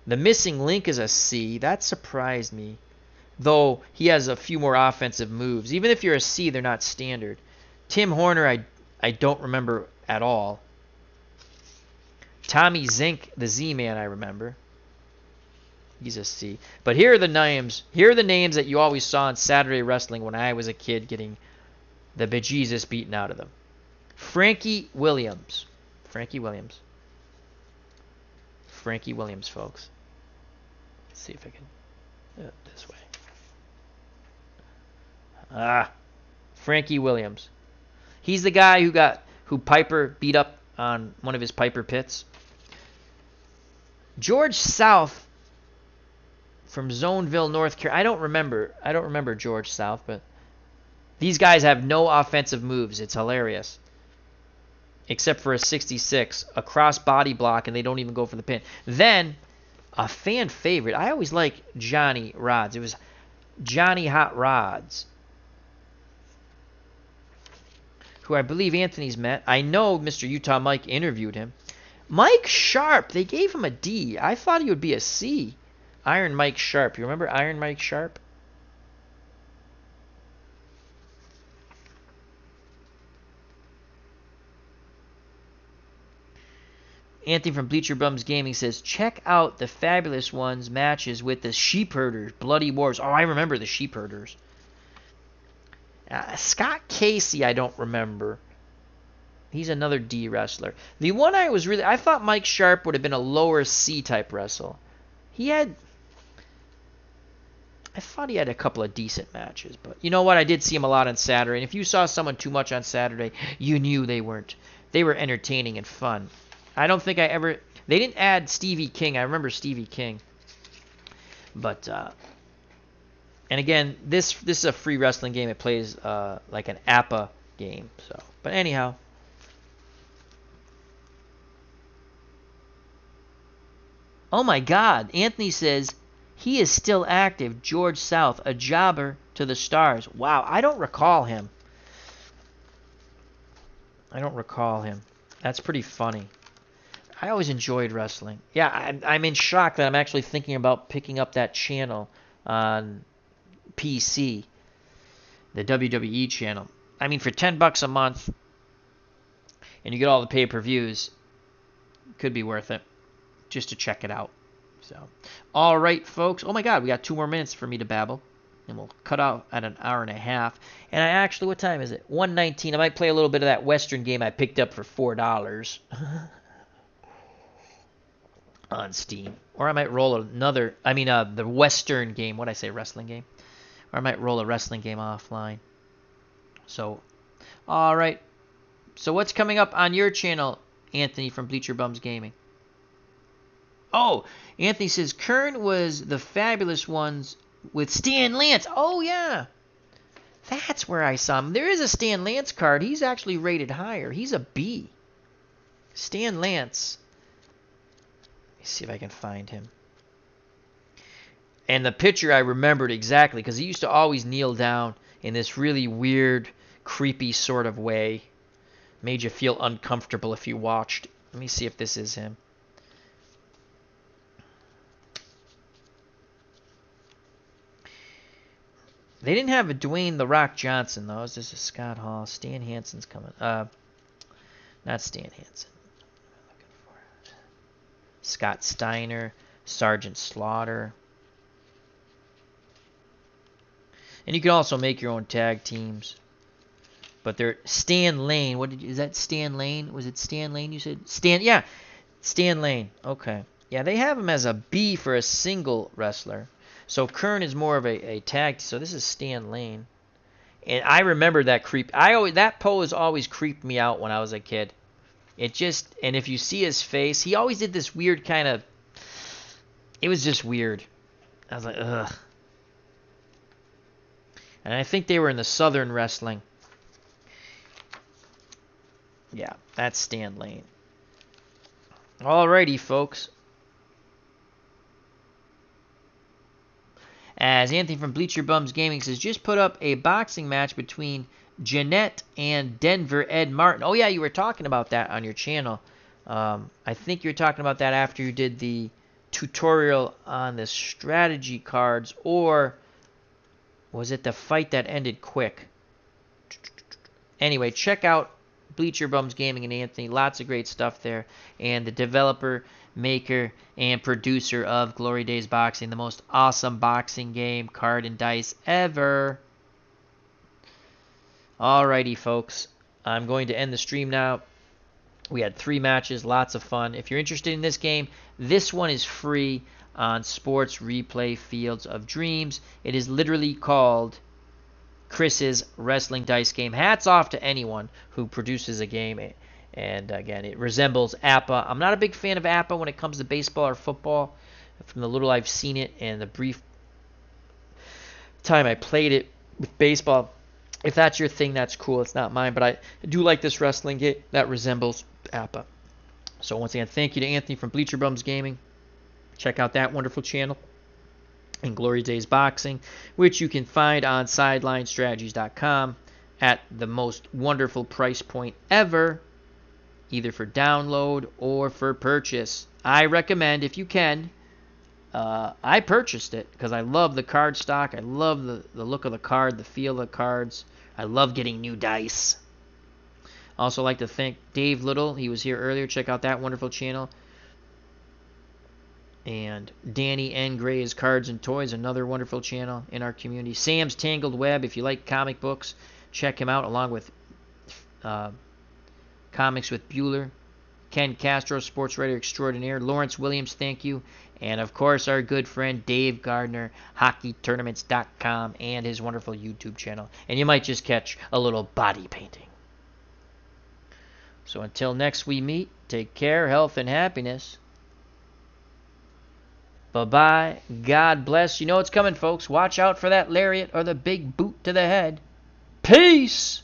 The Missing Link is a C. That surprised me. Though he has a few more offensive moves. Even if you're a C, they're not standard. Tim Horner, I don't remember at all. Tommy Zink, the Z-Man, I remember. He's a C. But here are the names. Here are the names that you always saw on Saturday Wrestling when I was a kid getting the bejesus beaten out of them. Frankie Williams. Frankie Williams, folks. Let's see if I can do it this way. Frankie Williams. He's the guy who Piper beat up on one of his Piper pits. George South from Zoneville, North Carolina. I don't remember George South, but these guys have no offensive moves. It's hilarious. Except for a 66, a cross body block, and they don't even go for the pin. Then, a fan favorite. I always like Johnny Rods. It was Johnny Hot Rods, who I believe Anthony's met. I know Mr. Utah Mike interviewed him. Mike Sharp, they gave him a D. I thought he would be a C. Iron Mike Sharp. You remember Iron Mike Sharp? Anthony from Bleacher Bums Gaming says, check out the Fabulous Ones matches with the Sheepherders, Bloody Wars. Oh, I remember the Sheepherders. Scott Casey, I don't remember. He's another D wrestler. The one I thought Mike Sharp would have been a lower C type wrestle. I thought he had a couple of decent matches, but you know what? I did see him a lot on Saturday, and if you saw someone too much on Saturday, you knew they weren't. They were entertaining and fun. I don't think they didn't add Stevie King. I remember Stevie King. But, and again, this is a free wrestling game. It plays like an APA game. So, but anyhow. Oh my God. Anthony says he is still active. George South, a jobber to the stars. Wow, I don't recall him. That's pretty funny. I always enjoyed wrestling. Yeah, I'm in shock that I'm actually thinking about picking up that channel on PC, the WWE channel. I mean, for $10 a month, and you get all the pay-per-views, could be worth it just to check it out. So, all right, folks. Oh my God, we got 2 more minutes for me to babble, and we'll cut out at an hour and a half. And what time is it? 1:19. I might play a little bit of that Western game I picked up for $4. On Steam, or I might roll the Western game. What I say, wrestling game, or I might roll a wrestling game offline. So, all right. So what's coming up on your channel, Anthony from Bleacher Bums Gaming? Oh, Anthony says Kern was the Fabulous Ones with Stan Lance. Oh yeah, that's where I saw him. There is a Stan Lance card. He's actually rated higher. He's a B. Stan Lance. See if I can find him. And the picture I remembered exactly because he used to always kneel down in this really weird, creepy sort of way. Made you feel uncomfortable if you watched. Let me see if this is him. They didn't have a Dwayne The Rock Johnson though. This is Scott Hall. Stan Hansen's coming. Not Stan Hansen. Scott Steiner, Sergeant Slaughter. And you can also make your own tag teams. But they're Stan Lane. Is that Stan Lane? Was it Stan Lane you said? Stan Lane. Okay. Yeah, they have him as a B for a single wrestler. So Kern is more of a tag. So this is Stan Lane. And I remember that creep. That pose always creeped me out when I was a kid. And if you see his face, he always did this weird kind of, it was just weird. I was like, ugh. And I think they were in the Southern Wrestling. Yeah, that's Stan Lane. Alrighty, folks. As Anthony from Bleacher Bums Gaming says, just put up a boxing match between Jeanette and Denver Ed Martin. Oh, yeah, you were talking about that on your channel. I think you were talking about that after you did the tutorial on the strategy cards, or was it the fight that ended quick? Anyway, check out Bleacher Bums Gaming and Anthony. Lots of great stuff there. And the developer, maker, and producer of Glory Days Boxing, the most awesome boxing game, card, and dice ever. Alrighty, folks. I'm going to end the stream now. We had 3 matches, lots of fun. If you're interested in this game, this one is free on Sports Replay Fields of Dreams. It is literally called Chris's Wrestling Dice Game. Hats off to anyone who produces a game. And again, it resembles APA. I'm not a big fan of APA when it comes to baseball or football. From the little I've seen it and the brief time I played it with baseball, if that's your thing, that's cool. It's not mine, but I do like this wrestling game that resembles APA. So once again, thank you to Anthony from Bleacher Bums Gaming. Check out that wonderful channel. And Glory Days Boxing, which you can find on SidelineStrategies.com at the most wonderful price point ever, either for download or for purchase. I recommend, if you can, I purchased it because I love the card stock. I love the look of the card, the feel of the cards. I love getting new dice. Also like to thank Dave Little. He was here earlier. Check out that wonderful channel. And Danny N. Gray's Cards and Toys, another wonderful channel in our community. Sam's Tangled Web, if you like comic books, check him out, along with Comics with Bueller. Ken Castro, Sports Writer Extraordinaire. Lawrence Williams, thank you. And, of course, our good friend Dave Gardner, HockeyTournaments.com, and his wonderful YouTube channel. And you might just catch a little body painting. So until next we meet, take care, health, and happiness. Bye-bye. God bless. You know what's coming, folks. Watch out for that lariat or the big boot to the head. Peace!